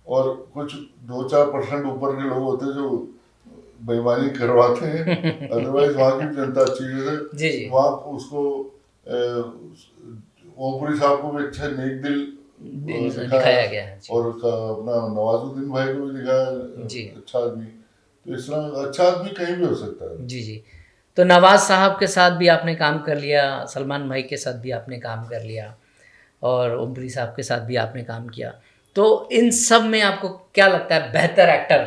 और कुछ 2-4% ऊपर के लोग होते हैं जो बेईमानी करवाते हैं। अदरवाइज वहाँ की जनता अच्छी है। जी जी वहाँ उसको ओमपुरी साहब को भी अच्छा नेक दिल दिखाया, दिखाया गया है जी। और अपना नवाजुद्दीन भाई को भी दिखाया जी अच्छा आदमी। तो इस तरह अच्छा आदमी कहीं भी हो सकता है। जी जी। तो नवाज साहब के साथ भी आपने काम कर लिया, सलमान भाई के साथ भी आपने काम कर लिया, और ओमपुरी साहब के साथ भी आपने काम किया। तो इन सब में आपको क्या लगता है बेहतर एक्टर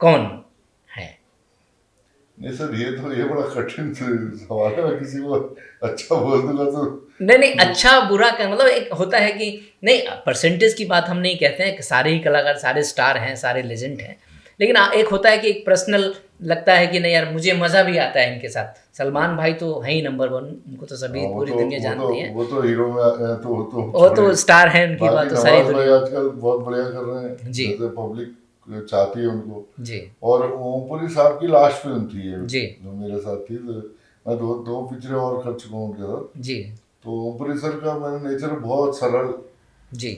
कौन है? नहीं सर, ये बड़ा कठिन सवाल है। मैं किसी को अच्छा बोल दूंगा तो नहीं नहीं, अच्छा बुरा का मतलब एक होता है कि नहीं, परसेंटेज की बात हम नहीं कहते हैं कि सारे ही कलाकार, सारे स्टार हैं, सारे लेजेंड हैं, लेकिन एक होता है कि एक पर्सनल लगता है कि नहीं यार मुझे मज़ा भी आता है इनके साथ। सलमान भाई तो है ही नंबर 1, उनको तो सभी पूरी दुनिया जानती है। वो तो हीरो में तो वो तो स्टार हैं, उनकी बात बाकी तो सारी नवाज भाई दुनिया। आजकल बहुत बढ़िया कर रहे हैं, जी जैसे पब्लिक चाहती है उनको। जी और ओमपुरी साहब की लास्ट फिल्म थी ये जी जो मेरे साथ थी, तो मैं दो पिक्चरें और कर चुका हूँ उनके साथ। जी तो ओमपुरी सर का मैंने नेचर बहुत सरल, जी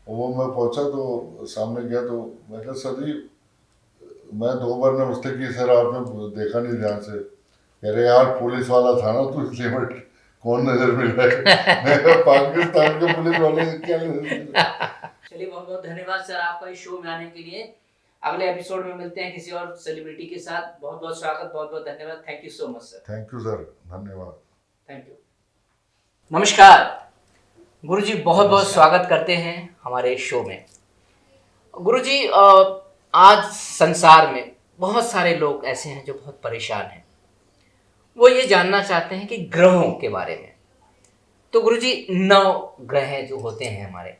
वो मैं पहुंचा तो सामने गया तो मैं कहा सर जी, मैं 2 बार नमस्ते की सर, आपने देखा नहीं ध्यान से। कह रहे यार पुलिस वाला था ना तो इसलिए मैं कौन नजर मिल रहा है। मैं कहा, पाकिस्तान के पुलिस वाले से क्या नजर मिल रहा है? चलिए, बहुत बहुत धन्यवाद सर आपका इस शो में आने के लिए। अगले एपिसोड में मिलते हैं किसी और सेलिब्रिटी के साथ। बहुत बहुत स्वागत, बहुत बहुत धन्यवाद। Thank you so much sir. Thank you sir, धन्यवाद। Thank you. नमस्कार गुरुजी, बहुत बहुत स्वागत करते हैं हमारे शो में। गुरुजी, आज संसार में बहुत सारे लोग ऐसे हैं जो बहुत परेशान हैं। वो ये जानना चाहते हैं कि ग्रहों के बारे में। तो गुरुजी, 9 ग्रह जो होते हैं हमारे,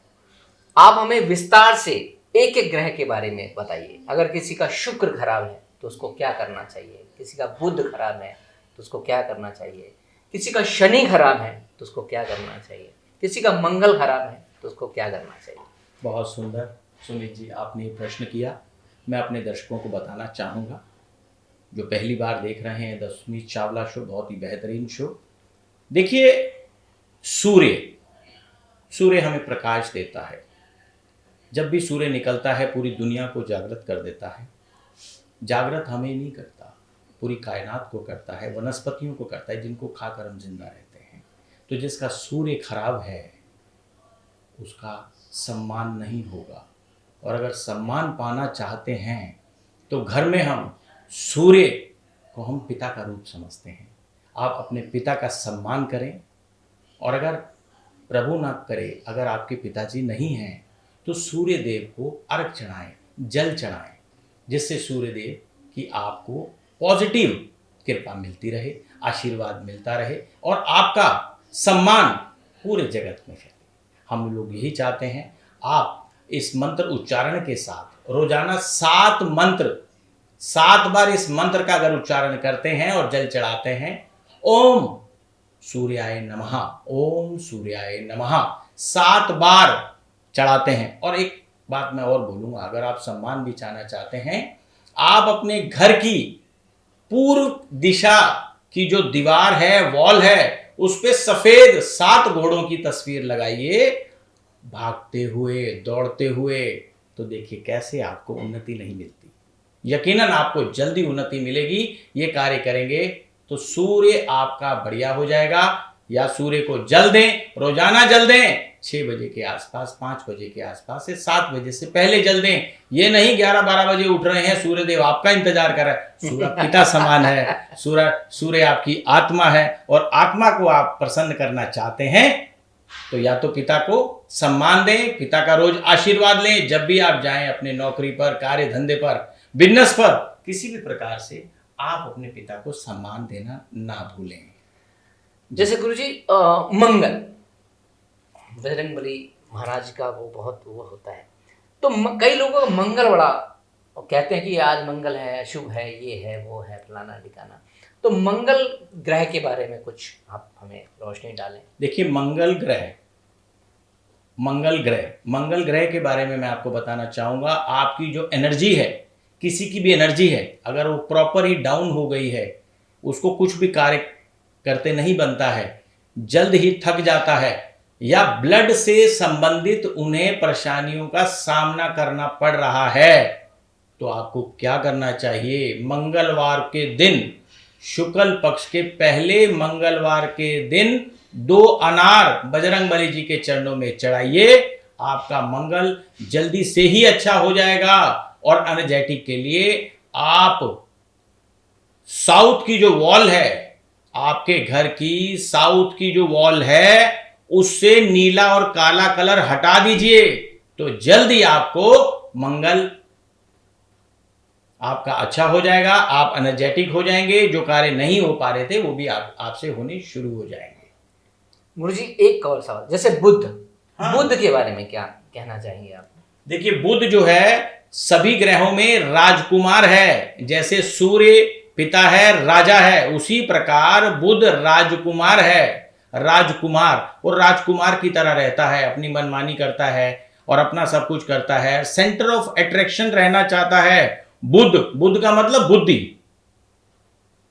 आप हमें विस्तार से एक एक ग्रह के बारे में बताइए। अगर किसी का शुक्र खराब है तो उसको क्या करना चाहिए, किसी का बुध खराब है तो उसको क्या करना चाहिए, किसी का शनि खराब है तो उसको क्या करना चाहिए, किसी का मंगल खराब है तो उसको क्या करना चाहिए। बहुत सुंदर सुमित जी, आपने ये प्रश्न किया। मैं अपने दर्शकों को बताना चाहूँगा जो पहली बार देख रहे हैं द सुमित चावला शो, बहुत ही बेहतरीन शो। देखिए, सूर्य हमें प्रकाश देता है। जब भी सूर्य निकलता है पूरी दुनिया को जागृत कर देता है। जागृत हमें नहीं करता, पूरी कायनात को करता है, वनस्पतियों को करता है जिनको खाकर हम जिंदा रहते हैं। तो जिसका सूर्य खराब है उसका सम्मान नहीं होगा। और अगर सम्मान पाना चाहते हैं तो घर में हम सूर्य को हम पिता का रूप समझते हैं। आप अपने पिता का सम्मान करें, और अगर प्रभु ना करे, अगर आपके पिताजी नहीं हैं तो सूर्य देव को अर्घ चढ़ाएं, जल चढ़ाएं, जिससे सूर्य देव की आपको पॉजिटिव कृपा मिलती रहे, आशीर्वाद मिलता रहे, और आपका सम्मान पूरे जगत में फैले। हम लोग यही चाहते हैं। आप इस मंत्र उच्चारण के साथ रोजाना 7 मंत्र, 7 बार इस मंत्र का अगर उच्चारण करते हैं और जल चढ़ाते हैं, ओम सूर्याय नमः, ओम सूर्याय नमः 7 बार चढ़ाते हैं। और एक बात मैं और बोलूँगा, अगर आप सम्मान भी चाहना चाहते हैं, आप अपने घर की पूर्व दिशा की जो दीवार है, वॉल है, उस पे सफेद 7 घोड़ों की तस्वीर लगाइए, भागते हुए, दौड़ते हुए। तो देखिए कैसे आपको उन्नति नहीं मिलती। यकीनन आपको जल्दी उन्नति मिलेगी। ये कार्य करेंगे तो सूर्य आपका बढ़िया हो जाएगा। या सूर्य को जल दें, रोजाना जल दें, 6 बजे के आसपास, 5 बजे के आसपास से 7 बजे से पहले जल दें। ये नहीं 11-12 बजे उठ रहे हैं, सूर्य देव आपका इंतजार कर रहा है। सूर्य पिता समान है, सूर्य आपकी आत्मा है, और आत्मा को आप प्रसन्न करना चाहते हैं तो या तो पिता को सम्मान दें, पिता का रोज आशीर्वाद लें। जब भी आप जाएं अपने नौकरी पर, कार्य धंधे पर, बिजनेस पर, किसी भी प्रकार से आप अपने पिता को सम्मान देना ना भूलें। जैसे गुरुजी मंगल, बजरंगबली महाराज का वो बहुत वो होता है, तो कई लोगों का मंगल बड़ा कहते हैं कि आज मंगल है, शुभ है, ये है, वो है, फलाना ठिकाना। तो मंगल ग्रह के बारे में कुछ आप हमें रोशनी डालें। देखिए, मंगल ग्रह के बारे में मैं आपको बताना चाहूँगा। आपकी जो एनर्जी है, किसी की भी एनर्जी है, अगर वो प्रॉपर ही डाउन हो गई है, उसको कुछ भी कार्य करते नहीं बनता है, जल्द ही थक जाता है, या ब्लड से संबंधित उन्हें परेशानियों का सामना करना पड़ रहा है, तो आपको क्या करना चाहिए? मंगलवार के दिन, शुक्ल पक्ष के पहले मंगलवार के दिन 2 अनार बजरंगबली जी के चरणों में चढ़ाइए। आपका मंगल जल्दी से ही अच्छा हो जाएगा। और एनर्जेटिक के लिए आप साउथ की जो वॉल है, आपके घर की साउथ की जो वॉल है, उससे नीला और काला कलर हटा दीजिए, तो जल्दी आपको मंगल आपका अच्छा हो जाएगा। आप एनर्जेटिक हो जाएंगे। जो कार्य नहीं हो पा रहे थे वो भी आपसे होने शुरू हो जाएंगे। गुरुजी एक और सवाल, जैसे बुध, हाँ। बुध के बारे में क्या कहना चाहेंगे आप? देखिए, बुध जो है सभी ग्रहों में राजकुमार है। जैसे सूर्य पिता है, राजा है, उसी प्रकार बुध राजकुमार है। राजकुमार, और राजकुमार की तरह रहता है, अपनी मनमानी करता है और अपना सब कुछ करता है, सेंटर ऑफ अट्रैक्शन रहना चाहता है। बुध का मतलब बुद्धि।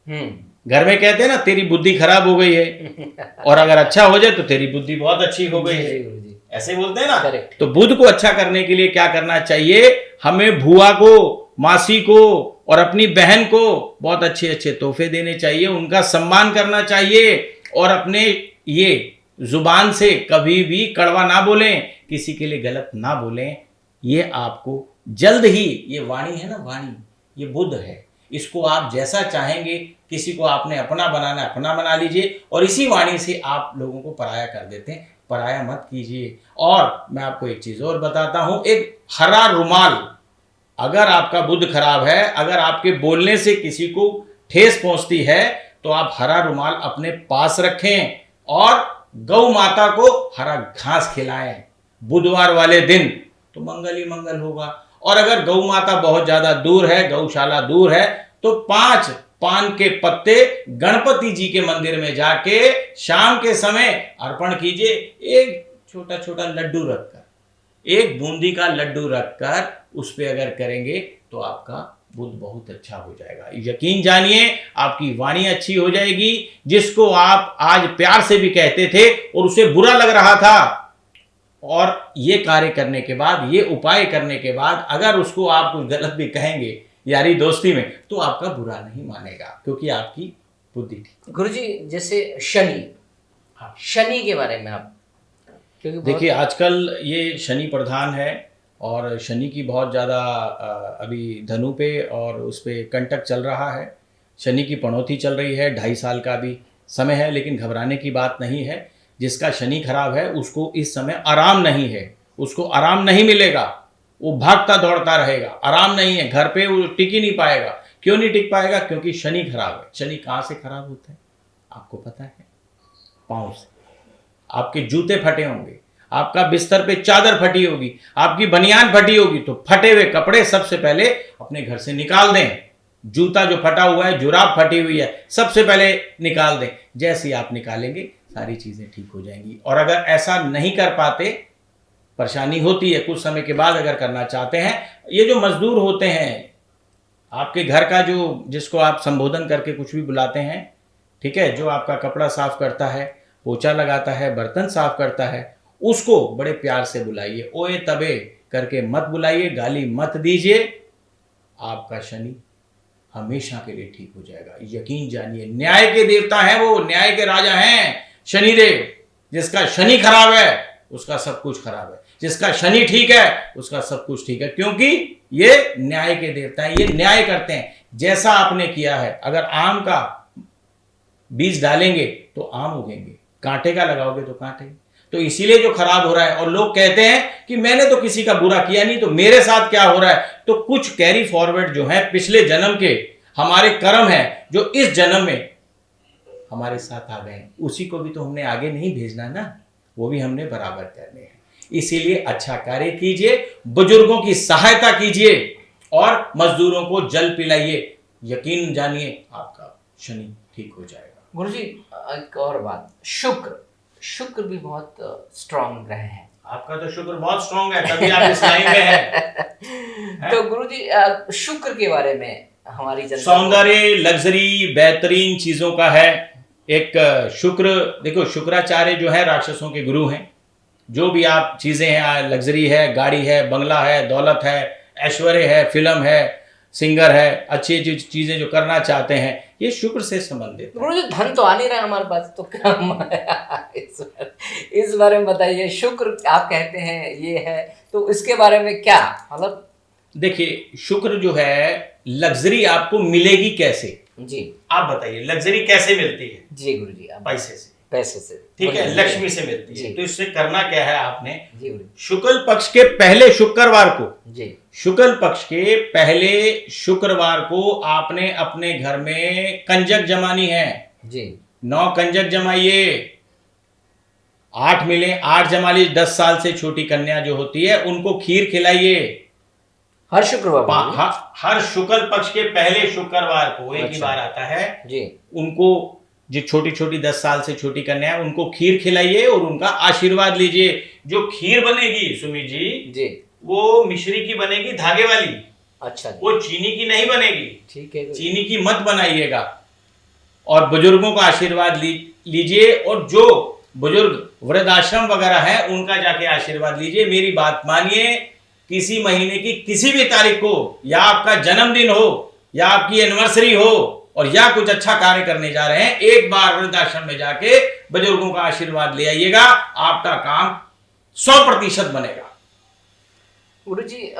घर में कहते हैं ना, तेरी बुद्धि खराब हो गई है, और अगर अच्छा हो जाए तो तेरी बुद्धि बहुत अच्छी हो गई है, ऐसे बोलते हैं ना। Correct. तो बुध को अच्छा करने के लिए क्या करना चाहिए? हमें बुआ को, मासी को और अपनी बहन को बहुत अच्छे अच्छे तोहफे देने चाहिए, उनका सम्मान करना चाहिए, और अपने ये जुबान से कभी भी कड़वा ना बोलें, किसी के लिए गलत ना बोलें। ये आपको जल्द ही, ये वाणी है ना, वाणी, ये बुध है, इसको आप जैसा चाहेंगे, किसी को आपने अपना बनाना, अपना बना लीजिए, और इसी वाणी से आप लोगों को पराया कर देते हैं। पराया मत कीजिए। और मैं आपको एक चीज और बताता हूं, एक हरा रुमाल, अगर आपका बुध खराब है, अगर आपके बोलने से किसी को ठेस पहुंचती है, तो आप हरा रुमाल अपने पास रखें और गौ माता को हरा घास खिलाएं बुधवार वाले दिन, तो मंगल ही मंगल होगा। और अगर गौ माता बहुत ज्यादा दूर है, गौशाला दूर है, तो 5 पान के पत्ते गणपति जी के मंदिर में जाके शाम के समय अर्पण कीजिए। एक छोटा छोटा लड्डू रखकर, एक बूंदी का लड्डू रखकर उस पे अगर करेंगे तो आपका बुध बहुत अच्छा हो जाएगा। यकीन जानिए, आपकी वाणी अच्छी हो जाएगी। जिसको आप आज प्यार से भी कहते थे और उसे बुरा लग रहा था, और ये कार्य करने के बाद, ये उपाय करने के बाद, अगर उसको आप कुछ गलत भी कहेंगे यारी दोस्ती में, तो आपका बुरा नहीं मानेगा, क्योंकि आपकी बुद्धि ठीक। गुरुजी जैसे शनि, हाँ। शनि के बारे में आप, क्योंकि देखिए, आजकल ये शनि प्रधान है, और शनि की बहुत ज़्यादा अभी धनु पे और उस पे कंटक चल रहा है। शनि की पनौती चल रही है, 2.5 साल का भी समय है, लेकिन घबराने की बात नहीं है। जिसका शनि खराब है उसको इस समय आराम नहीं है, उसको आराम नहीं मिलेगा, वो भागता दौड़ता रहेगा, आराम नहीं है, घर पे वो टिक ही नहीं पाएगा। क्यों नहीं टिक पाएगा? क्योंकि शनि खराब है। शनि कहाँ से खराब होता है आपको पता है? पाँव से। आपके जूते फटे होंगे, आपका बिस्तर पे चादर फटी होगी, आपकी बनियान फटी होगी, तो फटे हुए कपड़े सबसे पहले अपने घर से निकाल दें। जूता जो फटा हुआ है, जुराब फटी हुई है, सबसे पहले निकाल दें। जैसे ही आप निकालेंगे सारी चीज़ें ठीक हो जाएंगी। और अगर ऐसा नहीं कर पाते, परेशानी होती है, कुछ समय के बाद अगर करना चाहते हैं, ये जो मजदूर होते हैं, आपके घर का जो, जिसको आप संबोधन करके कुछ भी बुलाते हैं, ठीक है, जो आपका कपड़ा साफ करता है, पोछा लगाता है, बर्तन साफ करता है, उसको बड़े प्यार से बुलाइए। ओए तबे करके मत बुलाइए, गाली मत दीजिए। आपका शनि हमेशा के लिए ठीक हो जाएगा। यकीन जानिए, न्याय के देवता हैं वो, न्याय के राजा हैं शनिदेव। जिसका शनि खराब है उसका सब कुछ खराब है, जिसका शनि ठीक है उसका सब कुछ ठीक है, क्योंकि ये न्याय के देवता हैं, ये न्याय करते हैं। जैसा आपने किया है, अगर आम का बीज डालेंगे तो आम उगेंगे, कांटे का लगाओगे तो कांटे। तो इसीलिए जो खराब हो रहा है, और लोग कहते हैं कि मैंने तो किसी का बुरा किया नहीं तो मेरे साथ क्या हो रहा है, तो कुछ कैरी फॉरवर्ड जो है पिछले जन्म के हमारे कर्म है जो इस जन्म में हमारे साथ आ गए, उसी को भी तो हमने आगे नहीं भेजना ना, वो भी हमने बराबर करने हैं। इसीलिए अच्छा कार्य कीजिए, बुजुर्गों की सहायता कीजिए और मजदूरों को जल पिलाइए, यकीन जानिए आपका शनि ठीक हो जाएगा। गुरुजी, एक और बात, शुक्र भी बहुत स्ट्रांग ग्रह है। आपका तो शुक्र बहुत स्ट्रांग है, तभी आप इस लाइन में हैं। तो गुरुजी, शुक्र के बारे में हमारी जनता सौंदर्य, लग्जरी, बेहतरीन चीजों का है एक शुक्र। देखो, शुक्राचार्य जो है राक्षसों के गुरु हैं। जो भी आप चीजें हैं, लग्जरी है, गाड़ी है, बंगला है, दौलत है, ऐश्वर्य है, फिल्म है, सिंगर है, अच्छी अच्छी चीजें जो करना चाहते हैं, ये शुक्र से संबंधित है। गुरुजी, धन तो आ नहीं रहा हमारे पास, तो क्या इस बारे में बताइए। शुक्र आप कहते हैं ये है, तो इसके बारे में क्या मतलब? देखिए, शुक्र जो है, लग्जरी आपको मिलेगी कैसे? जी, आप बताइए, लग्जरी कैसे मिलती है? जी गुरुजी, आप पैसे से, पैसे से, ठीक है, बोलिए। लक्ष्मी से मिलती है। जी। तो इससे करना क्या है आपने? जी गुरुजी, शुक्ल पक्ष के पहले शुक्रवार को, जी शुक्ल पक्ष के पहले शुक्रवार को आपने अपने घर में कंजक जमानी है। जी 9 कंजक जमाइए, 8 मिले, 8 जमा लीजिए। 10 साल से छोटी कन्या जो होती है उनको खीर खिलाइए। हर शुक्रवार को? हर शुक्ल पक्ष के पहले शुक्रवार को, एक ही अच्छा। बार आता है। जी, उनको, जो छोटी छोटी 10 साल से छोटी कन्या है, उनको खीर खिलाइए और उनका आशीर्वाद लीजिए। जो खीर बनेगी सुमित जी, वो मिश्री की बनेगी, धागे वाली। अच्छा जी, वो चीनी की नहीं बनेगी, ठीक है गुरुजी। चीनी की मत बनाइएगा। और बुजुर्गों का आशीर्वाद लीजिए, और जो बुजुर्ग वृद्धाश्रम वगैरह है उनका जाके आशीर्वाद लीजिए। मेरी बात मानिए, किसी महीने की किसी भी तारीख को, या आपका जन्मदिन हो या आपकी एनिवर्सरी हो, और या कुछ अच्छा कार्य करने जा रहे हैं, एक बार वृद्धाश्रम में जाके बुजुर्गों का आशीर्वाद ले आइएगा, आपका काम 100% बनेगा। गुरुजी,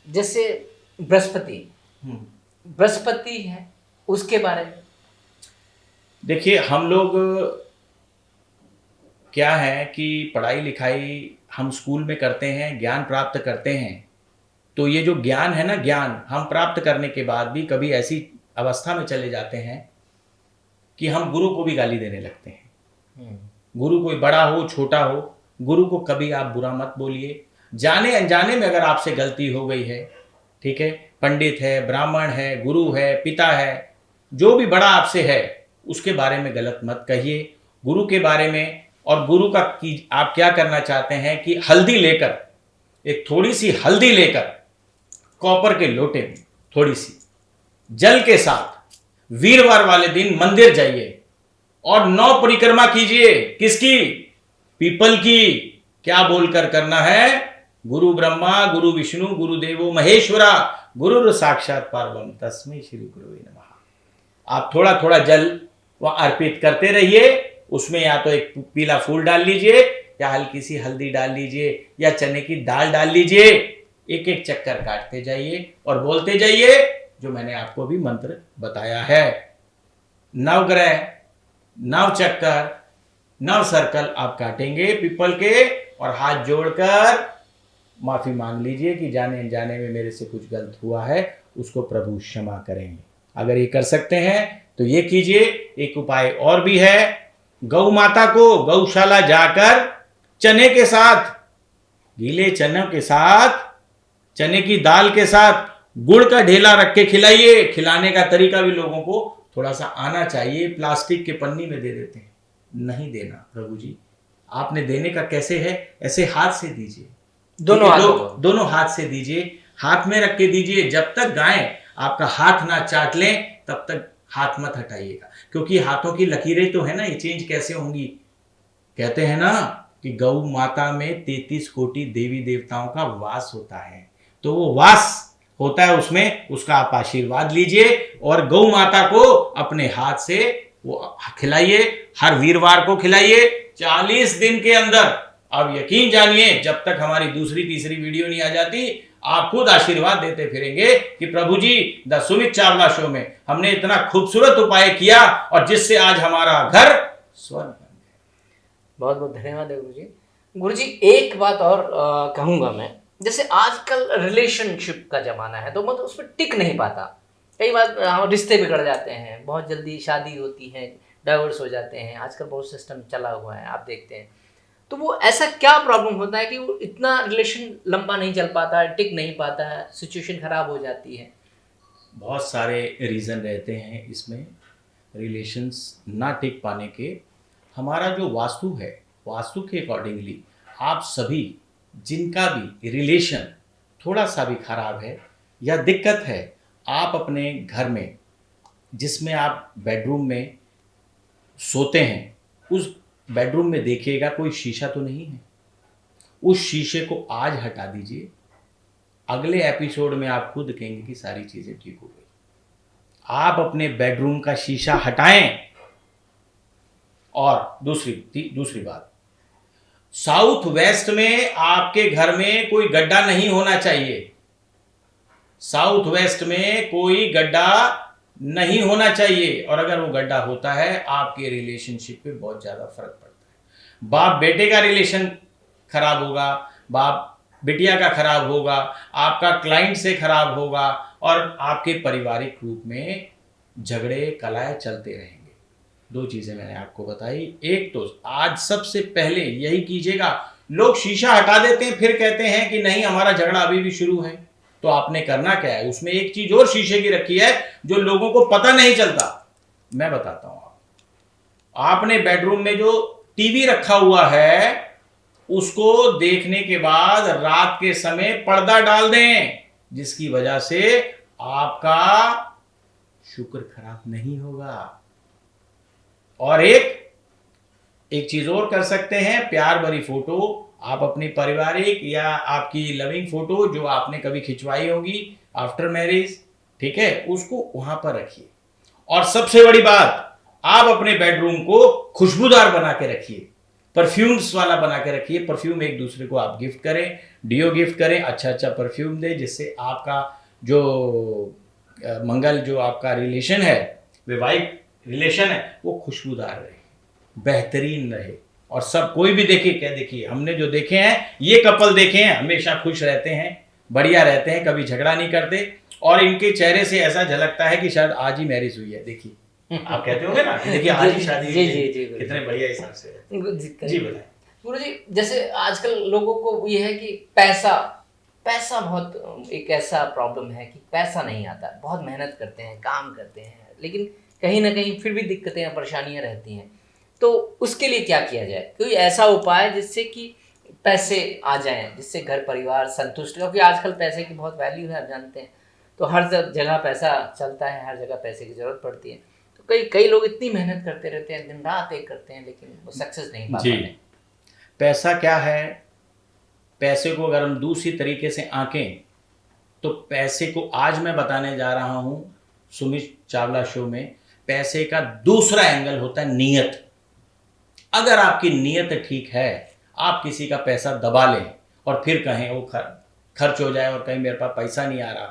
जैसे बृहस्पति है, उसके बारे में? देखिए, हम लोग क्या है कि पढ़ाई लिखाई हम स्कूल में करते हैं, ज्ञान प्राप्त करते हैं। तो ये जो ज्ञान है ना, ज्ञान हम प्राप्त करने के बाद भी कभी ऐसी अवस्था में चले जाते हैं कि हम गुरु को भी गाली देने लगते हैं। गुरु कोई बड़ा हो छोटा हो, गुरु को कभी आप बुरा मत बोलिए। जाने अनजाने में अगर आपसे गलती हो गई है, ठीक है, पंडित है, ब्राह्मण है, गुरु है, पिता है, जो भी बड़ा आपसे है, उसके बारे में गलत मत कहिए। गुरु के बारे में, और गुरु का कि आप क्या करना चाहते हैं कि हल्दी लेकर, एक थोड़ी सी हल्दी लेकर कॉपर के लोटे में थोड़ी सी जल के साथ वीरवार वाले दिन मंदिर जाइए और 9 परिक्रमा कीजिए। किसकी? पीपल की। क्या बोलकर करना है? गुरु ब्रह्मा, गुरु विष्णु, गुरु देवो महेश्वरा, गुरु साक्षात परब्रह्म तस्मै श्री गुरुवे नमः। आप थोड़ा थोड़ा जल वह अर्पित करते रहिए। उसमें या तो एक पीला फूल डाल लीजिए, या हल्की सी हल्दी डाल लीजिए, या चने की दाल डाल लीजिए। एक एक चक्कर काटते जाइए और बोलते जाइए जो मैंने आपको भी मंत्र बताया है। 9 ग्रह, 9 चक्कर, 9 सर्कल आप काटेंगे पीपल के, और हाथ जोड़कर माफी मांग लीजिए कि जाने अनजाने में मेरे से कुछ गलत हुआ है, उसको प्रभु क्षमा करें। अगर ये कर सकते हैं तो ये कीजिए। एक उपाय और भी है, गौ माता को गौशाला जाकर चने के साथ, गीले चनों के साथ, चने की दाल के साथ गुड़ का ढेला रख के खिलाइए। खिलाने का तरीका भी लोगों को थोड़ा सा आना चाहिए। प्लास्टिक के पन्नी में दे देते हैं, नहीं देना प्रभु जी। आपने देने का कैसे है? ऐसे हाथ से दीजिए, दोनों हाथ से दीजिए, हाथ में रख के दीजिए। जब तक गाय आपका हाथ ना चाट लें तब तक हाथ मत हटाइएगा, क्योंकि हाथों की लकीरें तो है ना, ये चेंज कैसे होंगी? कहते हैं ना कि गौ माता में 33 कोटि देवी देवताओं का वास होता है, तो वो वास होता है उसमें, उसका आप आशीर्वाद लीजिए और गौ माता को अपने हाथ से वो खिलाइए। हर वीरवार को खिलाइए। 40 दिन के अंदर अब यकीन जानिए जब तक हमारी दूसरी तीसरी वीडियो नहीं आ जाती आप खुद आशीर्वाद देते फिरेंगे कि प्रभु जी द सुमित चावला शो में हमने इतना खूबसूरत उपाय किया और जिससे आज हमारा घर स्वर्ग बन गया। बहुत बहुत धन्यवाद है गुरुजी। गुरुजी एक बात और कहूँगा मैं, जैसे आजकल रिलेशनशिप का ज़माना है तो मतलब उसमें टिक नहीं पाता, कई बार रिश्ते बिगड़ जाते हैं, बहुत जल्दी शादी होती है, डाइवोर्स हो जाते हैं, आजकल बहुत सिस्टम चला हुआ है आप देखते हैं। तो वो ऐसा क्या प्रॉब्लम होता है कि वो इतना रिलेशन लंबा नहीं चल पाता है, टिक नहीं पाता है, सिचुएशन ख़राब हो जाती है? बहुत सारे रीज़न रहते हैं इसमें रिलेशंस ना टिक पाने के। हमारा जो वास्तु है, वास्तु के अकॉर्डिंगली आप सभी जिनका भी रिलेशन थोड़ा सा भी खराब है या दिक्कत है, आप अपने घर में जिसमें आप बेडरूम में सोते हैं उस बेडरूम में देखिएगा कोई शीशा तो नहीं है। उस शीशे को आज हटा दीजिए, अगले एपिसोड में आप खुद कहेंगे कि सारी चीज़ें ठीक हो गई। आप अपने बेडरूम का शीशा हटाएं। और दूसरी बात, साउथ वेस्ट में आपके घर में कोई गड्ढा नहीं होना चाहिए। साउथ वेस्ट में कोई गड्ढा नहीं होना चाहिए, और अगर वो गड्ढा होता है आपके रिलेशनशिप पे बहुत ज़्यादा फर्क पड़ता है। बाप बेटे का रिलेशन खराब होगा, बाप बिटिया का खराब होगा, आपका क्लाइंट से खराब होगा, और आपके पारिवारिक रूप में झगड़े कलाए चलते रहेंगे। दो चीज़ें मैंने आपको बताई। एक तो आज सबसे पहले यही कीजिएगा, लोग शीशा हटा देते हैं फिर कहते हैं कि नहीं हमारा झगड़ा अभी भी शुरू है। तो आपने करना क्या है, उसमें एक चीज और शीशे की रखी है जो लोगों को पता नहीं चलता, मैं बताता हूं आपने बेडरूम में जो टीवी रखा हुआ है उसको देखने के बाद रात के समय पर्दा डाल दें, जिसकी वजह से आपका शुक्र खराब नहीं होगा। और एक चीज और कर सकते हैं, प्यार भरी फोटो आप अपनी पारिवारिक या आपकी लविंग फोटो जो आपने कभी खिंचवाई होगी आफ्टर मैरिज, ठीक है, उसको वहां पर रखिए। और सबसे बड़ी बात, आप अपने बेडरूम को खुशबूदार बना के रखिए, परफ्यूम्स वाला बना के रखिए। परफ्यूम एक दूसरे को आप गिफ्ट करें, डियो गिफ्ट करें, अच्छा परफ्यूम दें, जिससे आपका जो मंगल जो आपका रिलेशन है, वैवाहिक रिलेशन है, वो खुशबूदार रहे, बेहतरीन रहे। और सब कोई भी देखे, क्या देखिए हमने जो देखे हैं, ये कपल देखे हैं हमेशा खुश रहते हैं, बढ़िया रहते हैं, कभी झगड़ा नहीं करते, और इनके चेहरे से ऐसा झलकता है कि शायद आज ही मैरिज हुई है। देखिए आप कहते होंगे ना, देखिए आज ही शादी हुई है, कितने बढ़िया हिसाब से। जी बताएं गुरुजी। जैसे आजकल लोगों को ये है कि पैसा बहुत एक ऐसा प्रॉब्लम है कि पैसा नहीं आता, बहुत मेहनत करते हैं, काम करते हैं, लेकिन कहीं ना कहीं फिर भी दिक्कतें या परेशानियां रहती हैं। तो उसके लिए क्या किया जाए, कोई ऐसा उपाय जिससे कि पैसे आ जाएं, जिससे घर परिवार संतुष्ट, क्योंकि आजकल पैसे की बहुत वैल्यू है, आप जानते हैं, तो हर जगह पैसा चलता है, हर जगह पैसे की ज़रूरत पड़ती है। तो कई लोग इतनी मेहनत करते रहते हैं, दिन रात एक करते हैं, लेकिन वो सक्सेस नहीं पा पाते। पैसा क्या है, पैसे को अगर हम दूसरी तरीके से आंकें तो पैसे को आज मैं बताने जा रहा हूं सुमित चावला शो में, पैसे का दूसरा एंगल होता है नीयत। अगर आपकी नीयत ठीक है, आप किसी का पैसा दबा लें और फिर कहें वो खर्च हो जाए और कहीं मेरे पास पैसा नहीं आ रहा,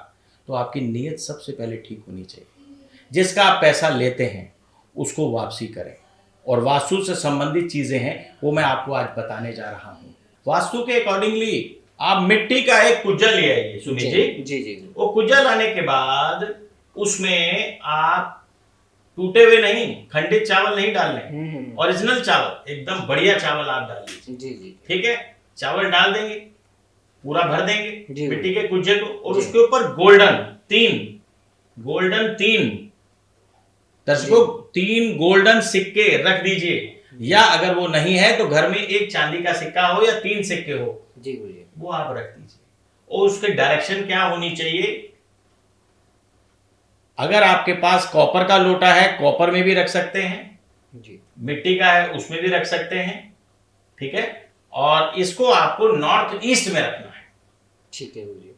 तो आपकी नीयत सबसे पहले ठीक होनी चाहिए। जिसका आप पैसा लेते हैं उसको वापसी करें, और वास्तु से संबंधित चीज़ें हैं वो मैं आपको आज बताने जा रहा हूँ। वास्तु के अकॉर्डिंगली आप मिट्टी का एक कुज्जा ले आइए सुमित जी। जी। वो कुज्जा लाने के बाद उसमें आप टूटे हुए नहीं, खंडित चावल नहीं डालने, ओरिजिनल चावल, एकदम बढ़िया चावल आप डाल लीजिए। जी। ठीक है, चावल डाल देंगे, पूरा भर देंगे मिट्टी के कुज्जे को, और उसके ऊपर गोल्डन तीन दर्शकों 3 गोल्डन सिक्के रख दीजिए, या अगर वो नहीं है तो घर में एक चांदी का सिक्का हो या 3 सिक्के हो, जी बोलिए, वो आप रख दीजिए। और उसके डायरेक्शन क्या होनी चाहिए, अगर आपके पास कॉपर का लोटा है कॉपर में भी रख सकते हैं जी, मिट्टी का है उसमें भी रख सकते हैं, ठीक है। और इसको आपको नॉर्थ ईस्ट में रखना है। ठीक है बोलिए,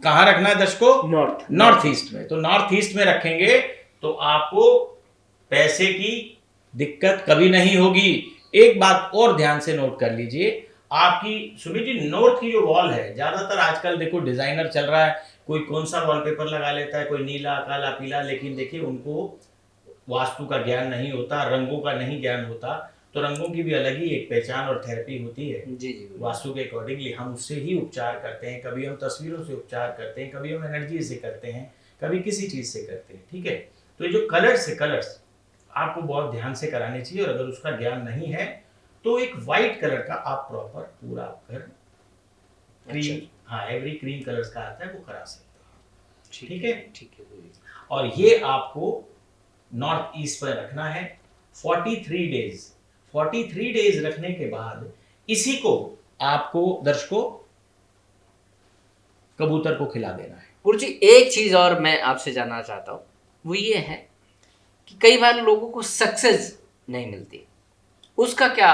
कहाँ रखना है दर्शकों, नॉर्थ ईस्ट में। तो नॉर्थ ईस्ट में रखेंगे तो आपको पैसे की दिक्कत कभी नहीं होगी, एक बात और ध्यान से नोट कर लीजिए, आपकी सुमित जी नॉर्थ की जो वॉल है, ज्यादातर आजकल देखो डिजाइनर चल रहा है, कोई कौन सा वॉलपेपर लगा लेता है, कोई नीला काला पीला, लेकिन देखिए उनको वास्तु का ज्ञान नहीं होता, रंगों का नहीं ज्ञान होता। तो रंगों की भी अलग ही एक पहचान और थेरेपी होती है। जी जी वास्तु के अकॉर्डिंगली हम उससे ही उपचार करते हैं। कभी हम तस्वीरों से उपचार करते हैं, कभी हम एनर्जी से करते हैं, कभी किसी चीज से करते हैं। ठीक है, तो ये जो कलर्स है, कलर्स आपको बहुत ध्यान से कराने चाहिए। और अगर उसका ज्ञान नहीं है तो एक वाइट कलर का आप प्रॉपर पूरा घर क्रीम, हाँ एवरी क्रीम कलर्स का आता है, वो करा सकते हैं। ठीक है, ठीक है गुरुजी। और ये आपको नॉर्थ ईस्ट पर रखना है 43 डेज। 43 डेज रखने के बाद इसी को आपको दर्शकों कबूतर को खिला देना है। गुरुजी एक चीज और मैं आपसे जानना चाहता हूँ, वो ये है कि कई बार लोगों को सक्सेस नहीं मिलती, उसका क्या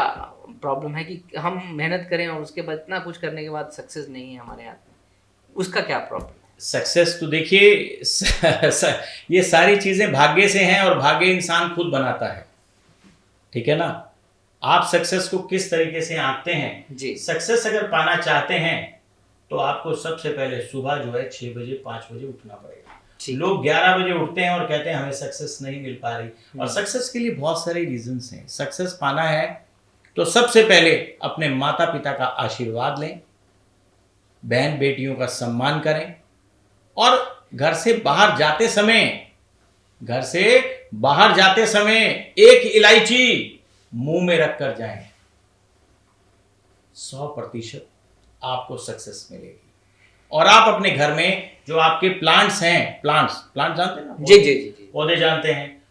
प्रॉब्लम है कि हम मेहनत करें और उसके बाद इतना कुछ करने के बाद सक्सेस नहीं है हमारे हाथ में, उसका क्या प्रॉब्लम है? सक्सेस तो देखिए ये सारी चीजें भाग्य से हैं और भाग्य इंसान खुद बनाता है। ठीक है ना, आप सक्सेस को किस तरीके से आंकते हैं जी। सक्सेस अगर पाना चाहते हैं तो आपको सबसे पहले सुबह जो है 6 बजे 5 बजे उठना पड़ेगा। ठीक। लोग 11 बजे उठते हैं और कहते हैं हमें सक्सेस नहीं मिल पा रही। और सक्सेस के लिए बहुत सारे रीजंस हैं। सक्सेस पाना है तो सबसे पहले अपने माता पिता का आशीर्वाद लें, बहन बेटियों का सम्मान करें, और घर से बाहर जाते समय एक इलायची मुंह में रखकर जाएं। 100% आपको सक्सेस मिलेगी। और आप अपने घर में जो आपके प्लांट्स हैं, प्लांट्स जानते हैं ना, जी जी जी जी पौधे जानते हैं,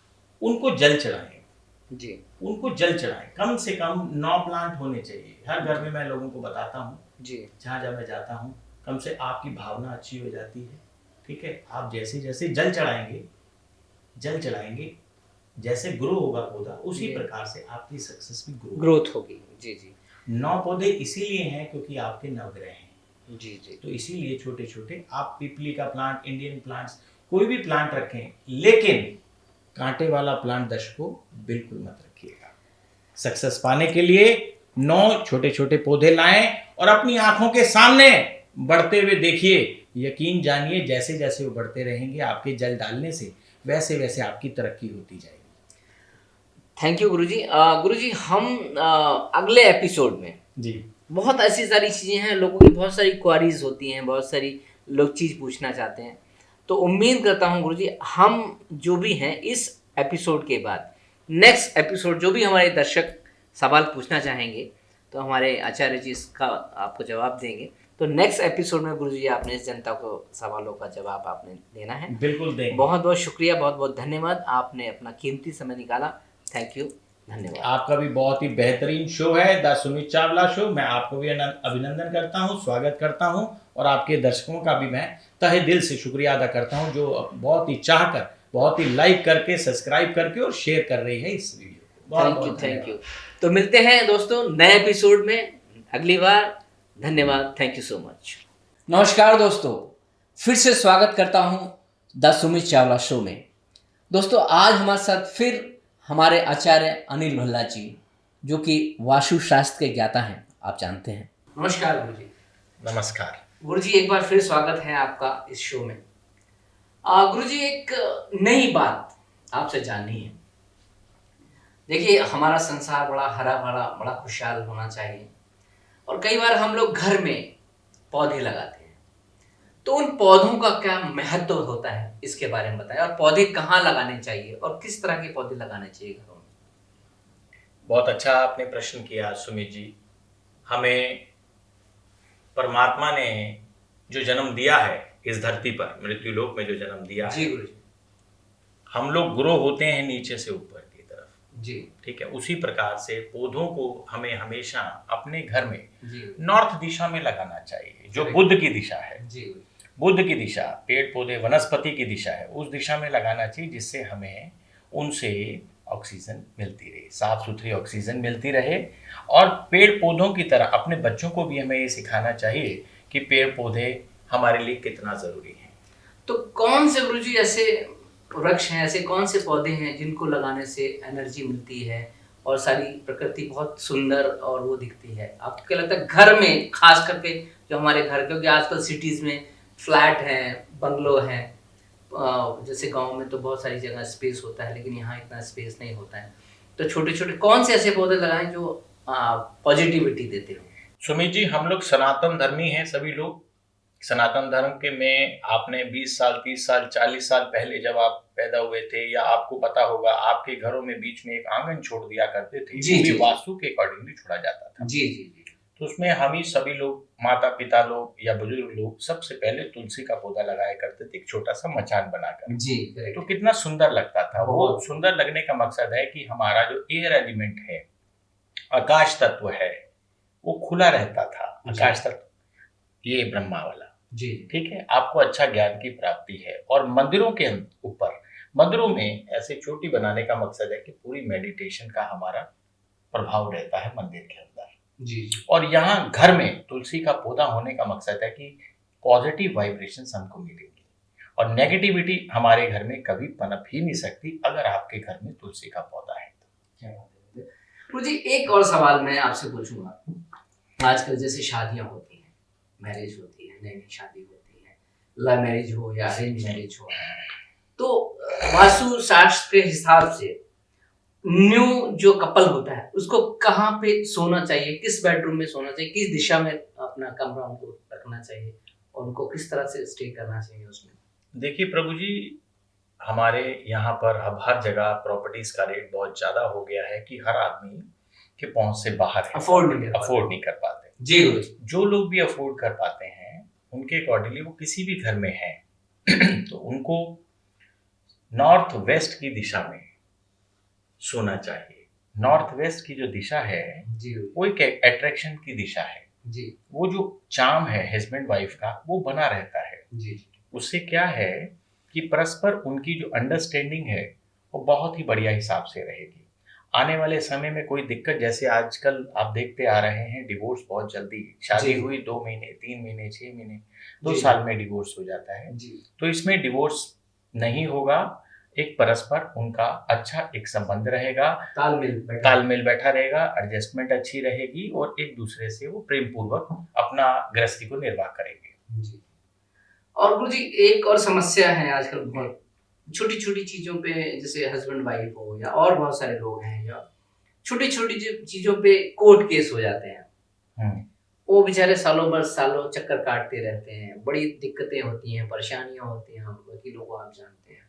उनको जल चढ़ाएं। जी उनको जल चढ़ाएं। कम से कम 9 प्लांट होने चाहिए हर घर में। मैं लोगों को बताता हूँ जी जहाँ जहाँ मैं जाता हूँ, कम से आपकी भावना अच्छी हो जाती है। ठीक है, आप जैसे जैसे जल चढ़ाएंगे, जैसे ग्रो होगा पौधा, उसी जी। प्रकार से आपकी सक्सेस भी ग्रोथ होगी। जी जी 9 पौधे इसीलिए हैं क्योंकि आपके नवग्रह हैं। जी जी तो इसीलिए छोटे छोटे आप पिपली का प्लांट, इंडियन प्लांट्स, कोई भी प्लांट रखें, लेकिन कांटे वाला प्लांट दर्शकों बिल्कुल मत रखिएगा। सक्सेस पाने के लिए 9 छोटे छोटे पौधे लाएं और अपनी आंखों के सामने बढ़ते हुए देखिए। यकीन जानिए, जैसे जैसे वो बढ़ते रहेंगे आपके जल डालने से, वैसे वैसे आपकी तरक्की होती जाएगी। थैंक यू गुरुजी। गुरुजी हम अगले एपिसोड में जी बहुत ऐसी सारी चीज़ें हैं, लोगों की बहुत सारी क्वारीज होती हैं, बहुत सारी लोग चीज़ पूछना चाहते हैं। तो उम्मीद करता हूँ गुरुजी हम जो भी हैं इस एपिसोड के बाद नेक्स्ट एपिसोड जो भी हमारे दर्शक सवाल पूछना चाहेंगे तो हमारे आचार्य जी इसका आपको जवाब देंगे। तो नेक्स्ट एपिसोड में गुरुजी आपने इस जनता को सवालों का जवाब आपने देना है। बिल्कुल देंगे। बहुत बहुत शुक्रिया, बहुत बहुत धन्यवाद, आपने अपना कीमती समय निकाला। थैंक यू, धन्यवाद। आपका भी बहुत ही बेहतरीन शो है द सुमित चावला शो। मैं आपको भी अभिनंदन करता हूं, स्वागत करता हूं, और आपके दर्शकों का भी मैं तहे दिल से शुक्रिया अदा करता हूं जो बहुत ही चाहकर, बहुत ही लाइक करके, सब्सक्राइब करके और शेयर कर रही है इस वीडियो को। Thank you. तो मिलते हैं दोस्तों नए एपिसोड में अगली बार। धन्यवाद, थैंक यू सो मच। नमस्कार दोस्तों, फिर से स्वागत करता हूं द सुमित चावला शो में। दोस्तों आज हमारे साथ फिर हमारे आचार्य अनिल भल्ला जी, जो कि वास्तु शास्त्र के ज्ञाता हैं, आप जानते हैं। नमस्कार गुरुजी। नमस्कार गुरुजी, एक बार फिर स्वागत है आपका इस शो में। गुरुजी एक नई बात आपसे जाननी है। देखिए हमारा संसार बड़ा हरा भरा, बड़ा खुशहाल होना चाहिए, और कई बार हम लोग घर में पौधे लगाते हैं, तो उन पौधों का क्या महत्व होता है इसके बारे में बताएं, और पौधे कहाँ लगाने चाहिए और किस तरह के पौधे लगाने चाहिए घरों में। बहुत अच्छा आपने प्रश्न किया सुमित जी। हमें परमात्मा ने जो जन्म दिया है इस धरती पर, मृत्युलोक में जो जन्म दिया जी है, गुरुजी। हम लोग ग्रो होते हैं नीचे से ऊपर की तरफ। जी ठीक है, उसी प्रकार से पौधों को हमें हमेशा अपने घर में जी नॉर्थ दिशा में लगाना चाहिए, जो Correct. बुद्ध की दिशा है। जी बुद्ध की दिशा, पेड़ पौधे वनस्पति की दिशा है, उस दिशा में लगाना चाहिए, जिससे हमें उनसे ऑक्सीजन मिलती रहे, साफ सुथरी ऑक्सीजन मिलती रहे। और पेड़ पौधों की तरह अपने बच्चों को भी हमें ये सिखाना चाहिए कि पेड़ पौधे हमारे लिए कितना जरूरी है। तो कौन से गुरुजी ऐसे वृक्ष हैं, ऐसे कौन से पौधे हैं जिनको लगाने से एनर्जी मिलती है और सारी प्रकृति बहुत सुंदर और वो दिखती है। आपको क्या लगता है घर में, खास करके जो हमारे घर, क्योंकि आजकल सिटीज़ में फ्लैट हैं, बंगलो हैं, जैसे गांव में तो बहुत सारी जगह स्पेस होता है, लेकिन यहाँ इतना स्पेस नहीं होता है, तो छोटे छोटे कौन से ऐसे पौधे लगाएं जो पॉजिटिविटी देते हो? सुमित जी, हम लोग सनातन धर्मी हैं सभी लोग। सनातन धर्म के में आपने 20 साल 30 साल 40 साल पहले जब आप पैदा हुए थे, या आपको पता होगा आपके घरों में बीच में एक आंगन छोड़ दिया करते थे, जी, वो भी जी। वास्तु के अकॉर्डिंगली छोड़ा जाता था। जी जी जी। तो उसमें हम ही सभी लोग, माता पिता लोग या बुजुर्ग लोग, सबसे पहले तुलसी का पौधा लगाया करते थे, एक छोटा सा मचान बनाकर। जी तो करेक्ट। कितना सुंदर लगता था वो। बहुत। सुंदर लगने का मकसद है कि हमारा जो एयर एलिमेंट है, आकाश तत्व है, वो खुला रहता था। जी। आकाश तत्व ये ब्रह्मा वाला, जी ठीक है, आपको अच्छा ज्ञान की प्राप्ति है। और मंदिरों के ऊपर, मंदिरों में ऐसे चोटी बनाने का मकसद है कि पूरी मेडिटेशन का हमारा प्रभाव रहता है मंदिर के अंदर। जी जी। और यहाँ घर में तुलसी का पौधा होने का मकसद है कि पॉजिटिव वाइब्रेशंस हमको मिलेंगी और नेगेटिविटी हमारे घर में कभी पनप ही नहीं सकती अगर आपके घर में तुलसी का पौधा है तो। क्या बात है। मुझे एक और सवाल मैं आपसे पूछूंगा। आजकल जैसे शादियां होती हैं, मैरिज होती है, नई नई शादी होती है, लव मैरिज हो या अरेंज मैरिज हो, तो वास्तु शास्त्र के हिसाब से न्यू जो कपल होता है उसको कहाँ पे सोना चाहिए, किस बेडरूम में सोना चाहिए, किस दिशा में अपना कमरा उनको रखना चाहिए और उनको किस तरह से स्टे करना चाहिए उसमें? देखिए प्रभु जी, हमारे यहाँ पर अब हर जगह प्रॉपर्टीज का रेट बहुत ज्यादा हो गया है कि हर आदमी के पहुंच से बाहर है, अफोर्ड नहीं कर पाते। जी गुरु जी। जो लोग भी अफोर्ड कर पाते हैं उनके अकॉर्डिंगली वो किसी भी घर में हैं तो उनको नॉर्थ वेस्ट की दिशा में सोना चाहिए। नॉर्थ वेस्ट की जो दिशा है जी वो एक अट्रैक्शन की दिशा है। जी वो जो चार्म है हस्बैंड वाइफ का वो बना रहता है। जी उससे क्या है कि परस्पर उनकी जो अंडरस्टैंडिंग है वो बहुत ही बढ़िया हिसाब से रहेगी। आने वाले समय में कोई दिक्कत, जैसे आजकल आप देखते आ रहे हैं डिवोर्स बहुत जल्दी, शादी जी। हुई 2 महीने 3 महीने 6 महीने जी। 2 साल में डिवोर्स हो जाता है। जी तो इसमें डिवोर्स नहीं होगा, एक परस्पर उनका अच्छा एक संबंध रहेगा, तालमेल बैठा रहेगा, एडजस्टमेंट अच्छी रहेगी और एक दूसरे से वो प्रेम पूर्वक अपना गृहस्थी को निर्वाह करेंगे। जी। और गुरु जी एक और समस्या है आजकल बहुत, छोटी छोटी चीजों पे, जैसे हस्बैंड वाइफ हो या और बहुत सारे लोग हैं, या छोटी छोटी चीजों पे कोर्ट केस हो जाते हैं। वो बेचारे सालों भर सालों चक्कर काटते रहते हैं, बड़ी दिक्कतें होती हैं, परेशानियां होती हैं, वकीलों को आप जानते हैं,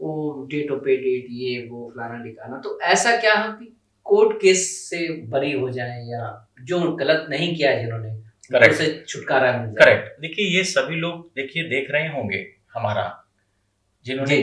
वो डेट पे डेट, ये वो फलाना ढिकाना। तो ऐसा क्या है कि कोर्ट केस से बरी हो जाए या जो गलत नहीं किया जिन्होंने, करेक्ट, उससे छुटकारा मिल जाए? करेक्ट। देखिए ये सभी लोग देखिए देख रहे होंगे हमारा, जिन्होंने,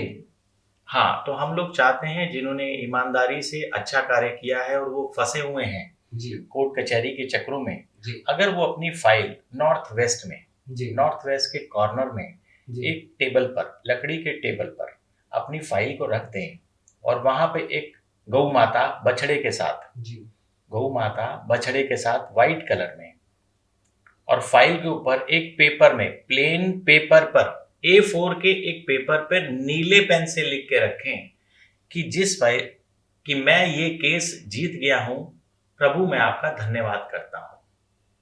हाँ, तो हम लोग चाहते हैं जिन्होंने ईमानदारी से अच्छा कार्य किया है और वो फंसे हुए हैं जी कोर्ट कचहरी के चक्रों में, जी अगर वो अपनी फाइल नॉर्थ वेस्ट में, जी नॉर्थ वेस्ट के कॉर्नर में जी एक टेबल पर, लकड़ी के टेबल पर अपनी फाइल को रख दें और वहां पे एक गौ माता बछड़े के साथ, जी गौ माता बछड़े के साथ व्हाइट कलर में, और फाइल के ऊपर एक पेपर में, प्लेन पेपर पर, A4 के एक पेपर पर नीले पेन से लिख के रखें कि जिस फाइल कि मैं ये केस जीत गया हूं, प्रभु मैं आपका धन्यवाद करता हूं।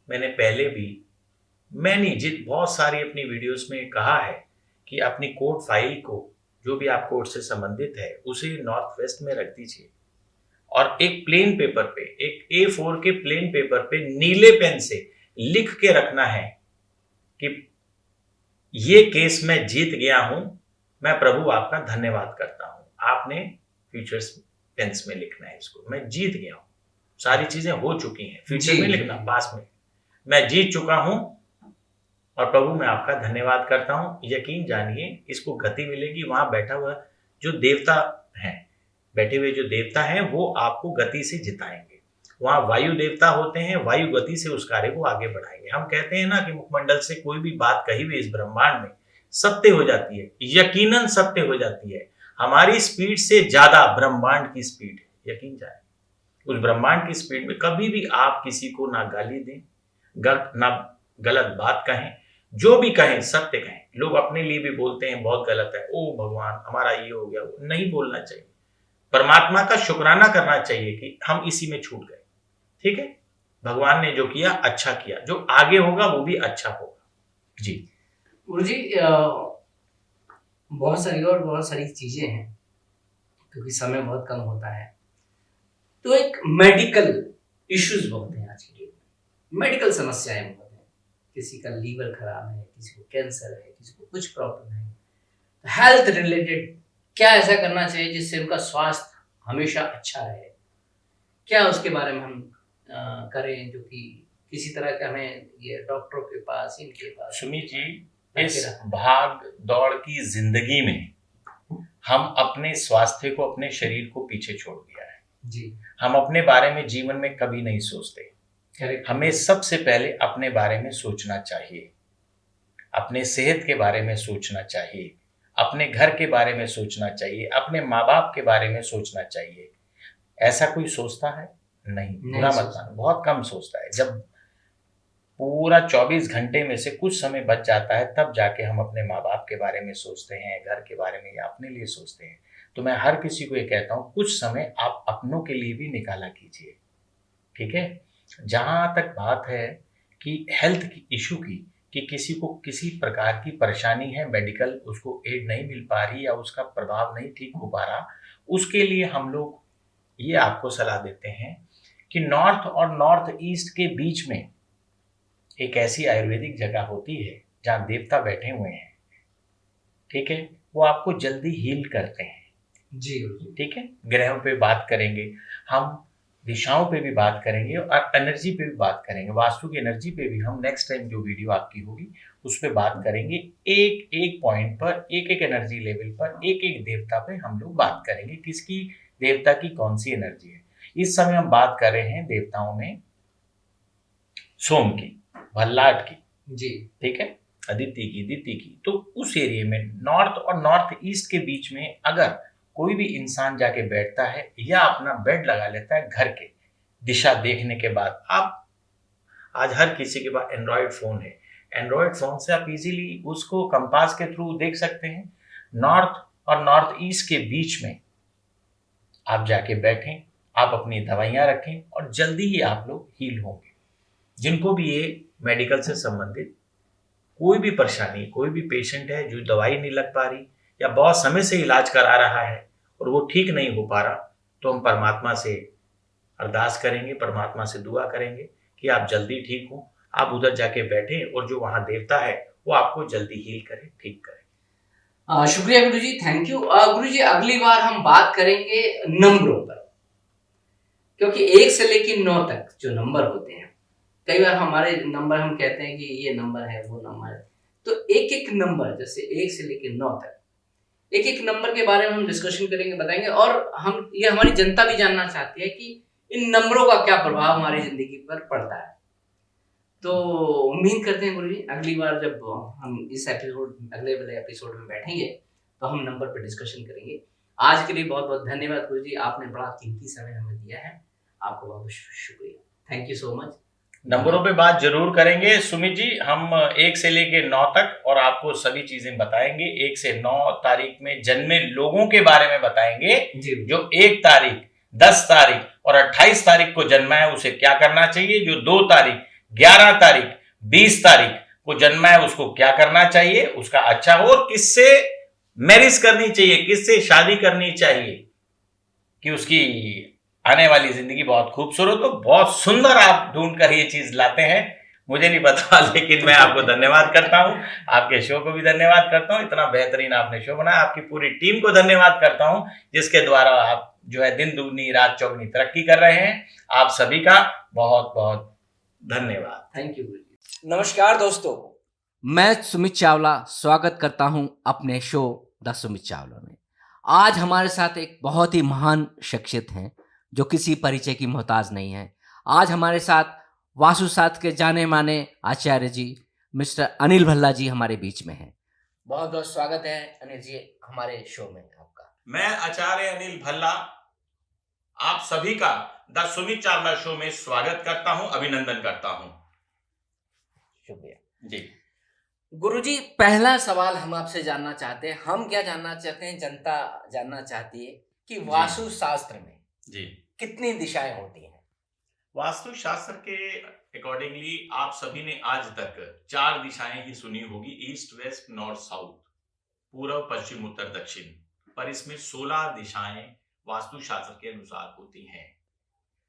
मैंने पहले भी, मैं नहीं जीत, बहुत सारी अपनी वीडियोस में कहा है कि अपनी कोर्ट फाइल को, जो भी आप कोर्ट से संबंधित है, उसे नॉर्थ वेस्ट में रख दीजिए और एक प्लेन पेपर पे, एक A4 के प्लेन पेपर पे नीले पेन से लिख के रखना है कि ये केस मैं जीत गया हूं, मैं प्रभु आपका धन्यवाद करता हूं। आपने फ्यूचर्स टेंस में लिखना है इसको, मैं जीत गया हूं, सारी चीजें हो चुकी हैं। फ्यूचर में लिखना, पास में, मैं जीत चुका हूं और प्रभु मैं आपका धन्यवाद करता हूं। यकीन जानिए इसको गति मिलेगी। वहां बैठा हुआ जो देवता है, बैठे हुए जो देवता हैं, वो आपको गति से जिताएंगे। वहां वायु देवता होते हैं, वायु गति से उस कार्य को आगे बढ़ाएंगे। हम कहते हैं ना कि मुखमंडल से कोई भी बात कही हुई इस ब्रह्मांड में सत्य हो जाती है, यकीनन सत्य हो जाती है। हमारी स्पीड से ज्यादा ब्रह्मांड की स्पीड है, यकीन जाए। उस ब्रह्मांड की स्पीड में कभी भी आप किसी को ना गाली दें, ना गलत बात कहें, जो भी कहें सत्य कहें। लोग अपने लिए भी बोलते हैं बहुत गलत है, ओ भगवान हमारा ये हो गया, वो नहीं बोलना चाहिए। परमात्मा का शुक्राना करना चाहिए कि हम इसी में छूट गए। ठीक है, भगवान ने जो किया अच्छा किया, जो आगे होगा वो भी अच्छा होगा। जी गुरुजी, बहुत सारी चीजें हैं, क्योंकि समय बहुत कम होता है, तो एक मेडिकल इश्यूज बहुत हैं आज की डेट में, मेडिकल समस्याएं बहुत हैं। किसी का लीवर खराब है, किसी को कैंसर है, किसी को कुछ प्रॉब्लम है। हेल्थ रिलेटेड क्या ऐसा करना चाहिए जिससे उनका स्वास्थ्य हमेशा अच्छा रहे? क्या उसके बारे में हम करें जो कि किसी तरह का हमें ये डॉक्टरों के पास, इनके पास? सुमित जी, इस भाग दौड़ की जिंदगी में हम अपने स्वास्थ्य को, अपने शरीर को पीछे छोड़ दिया है जी। हम अपने बारे में जीवन में कभी नहीं सोचते। हमें सबसे पहले अपने बारे में सोचना चाहिए, अपने सेहत के बारे में सोचना चाहिए, अपने घर के बारे में सोचना चाहिए, अपने माँ बाप के बारे में सोचना चाहिए। ऐसा कोई सोचता है? नहीं, बुरा मत मानो, बहुत कम सोचता है। जब पूरा 24 घंटे में से कुछ समय बच जाता है तब जाके हम अपने माँ बाप के बारे में सोचते हैं, घर के बारे में या अपने लिए सोचते हैं। तो मैं हर किसी को ये कहता हूँ, कुछ समय आप अपनों के लिए भी निकाला कीजिए। ठीक है, जहाँ तक बात है कि हेल्थ की इशू की, कि किसी को किसी प्रकार की परेशानी है, मेडिकल उसको एड नहीं मिल पा रही या उसका प्रभाव नहीं ठीक हो पा रहा, उसके लिए हम लोग ये आपको सलाह देते हैं कि नॉर्थ और नॉर्थ ईस्ट के बीच में एक ऐसी आयुर्वेदिक जगह होती है जहाँ देवता बैठे हुए हैं। ठीक है, वो आपको जल्दी हील करते हैं। जी। ठीक है, ग्रहों पे बात करेंगे हम, दिशाओं पे भी बात करेंगे और एनर्जी पे भी बात करेंगे, वास्तु की एनर्जी पे भी हम नेक्स्ट टाइम जो वीडियो आपकी होगी उस पर बात करेंगे। एक एक पॉइंट पर, एक एक एनर्जी लेवल पर, एक एक देवता पे हम लोग बात करेंगे, किसकी देवता की कौन सी एनर्जी है। इस समय हम बात कर रहे हैं देवताओं में सोम की, भल्लाट की। जी। ठीक है, अदिति की, दिति की। तो उस एरिया में नॉर्थ और नॉर्थ ईस्ट के बीच में अगर कोई भी इंसान जाके बैठता है या अपना बेड लगा लेता है घर के दिशा देखने के बाद, आप आज हर किसी के पास एंड्रॉयड फोन है, एंड्रॉयड फोन से आप इजीली उसको कंपास के थ्रू देख सकते हैं। नॉर्थ और नॉर्थ ईस्ट के बीच में आप जाके बैठें, आप अपनी दवाइयां रखें और जल्दी ही आप लोग हील होंगे। जिनको भी ये मेडिकल से संबंधित कोई भी परेशानी, कोई भी पेशेंट है जो दवाई नहीं लग पा रही या बहुत समय से इलाज करा रहा है और वो ठीक नहीं हो पा रहा, तो हम परमात्मा से अरदास करेंगे, परमात्मा से दुआ करेंगे कि आप जल्दी ठीक हो। आप उधर जाके बैठे और जो वहाँ देवता है वो आपको जल्दी हील करे, ठीक करे। शुक्रिया गुरुजी, थैंक यू। गुरुजी, अगली बार हम बात करेंगे नंबरों पर, क्योंकि 1 से लेकर 9 तक जो नंबर होते हैं, कई बार हमारे नंबर हम कहते हैं कि ये नंबर है, वो नंबर है, तो एक एक नंबर, जैसे 1 से लेकर 9 तक, एक एक नंबर के बारे में हम डिस्कशन करेंगे, बताएंगे। और हम ये हमारी जनता भी जानना चाहती है कि इन नंबरों का क्या प्रभाव हमारी जिंदगी पर पड़ता है। तो उम्मीद करते हैं गुरुजी, अगली बार जब हम इस अगले वाले एपिसोड में बैठेंगे तो हम नंबर पर डिस्कशन करेंगे। आज के लिए बहुत बहुत धन्यवाद गुरुजी, आपने बड़ा कीमती समय हमें दिया है, आपको बहुत शुक्रिया, थैंक यू सो मच। नंबरों पे बात जरूर करेंगे सुमित जी, हम 1 से लेके 9 तक और आपको सभी चीजें बताएंगे। 1 से 9 तारीख में जन्मे लोगों के बारे में बताएंगे जी। जो 1 तारीख, 10 तारीख और 28 तारीख को जन्मा है उसे क्या करना चाहिए, जो 2 तारीख, 11 तारीख, 20 तारीख को जन्मा है उसको क्या करना चाहिए, उसका अच्छा हो, और किससे मैरिज करनी चाहिए, किससे शादी करनी चाहिए कि उसकी आने वाली जिंदगी बहुत खूबसूरत हो, बहुत सुंदर आप ढूंढ कर ये चीज लाते हैं। मुझे नहीं पता, लेकिन मैं आपको धन्यवाद करता हूं, आपके शो को भी धन्यवाद करता हूं, इतना बेहतरीन आपने शो बनाया। आपकी पूरी टीम को धन्यवाद करता हूं जिसके द्वारा आप जो है दिन दुगनी रात चौगनी तरक्की कर रहे हैं। आप सभी का बहुत बहुत धन्यवाद, थैंक यू। नमस्कार दोस्तों, मैं सुमित चावला स्वागत करता हूं अपने शो द सुमित चावला में। आज हमारे साथ एक बहुत ही महान शख्सियत हैं जो किसी परिचय की मोहताज नहीं है। आज हमारे साथ वास्तुशास्त्र के जाने माने आचार्य जी मिस्टर अनिल भल्ला जी हमारे बीच में हैं। बहुत बहुत स्वागत है अनिल जी हमारे शो में आपका। मैं आचार्य अनिल भल्ला आप सभी का द सुमित चावला शो में स्वागत करता हूं, अभिनंदन करता हूं। शुक्रिया जी। गुरुजी, पहला सवाल हम आपसे जानना चाहते हैं, हम क्या जानना चाहते हैं, जनता जानना चाहती है कि वास्तु शास्त्र में जी, कितनी दिशाएं होती हैं? वास्तु शास्त्र के अकॉर्डिंगली आप सभी ने आज तक 4 दिशाएं ही सुनी होगी, ईस्ट वेस्ट नॉर्थ साउथ, पूर्व पश्चिम उत्तर दक्षिण, पर इसमें 16 दिशाएं वास्तु शास्त्र के अनुसार होती हैं।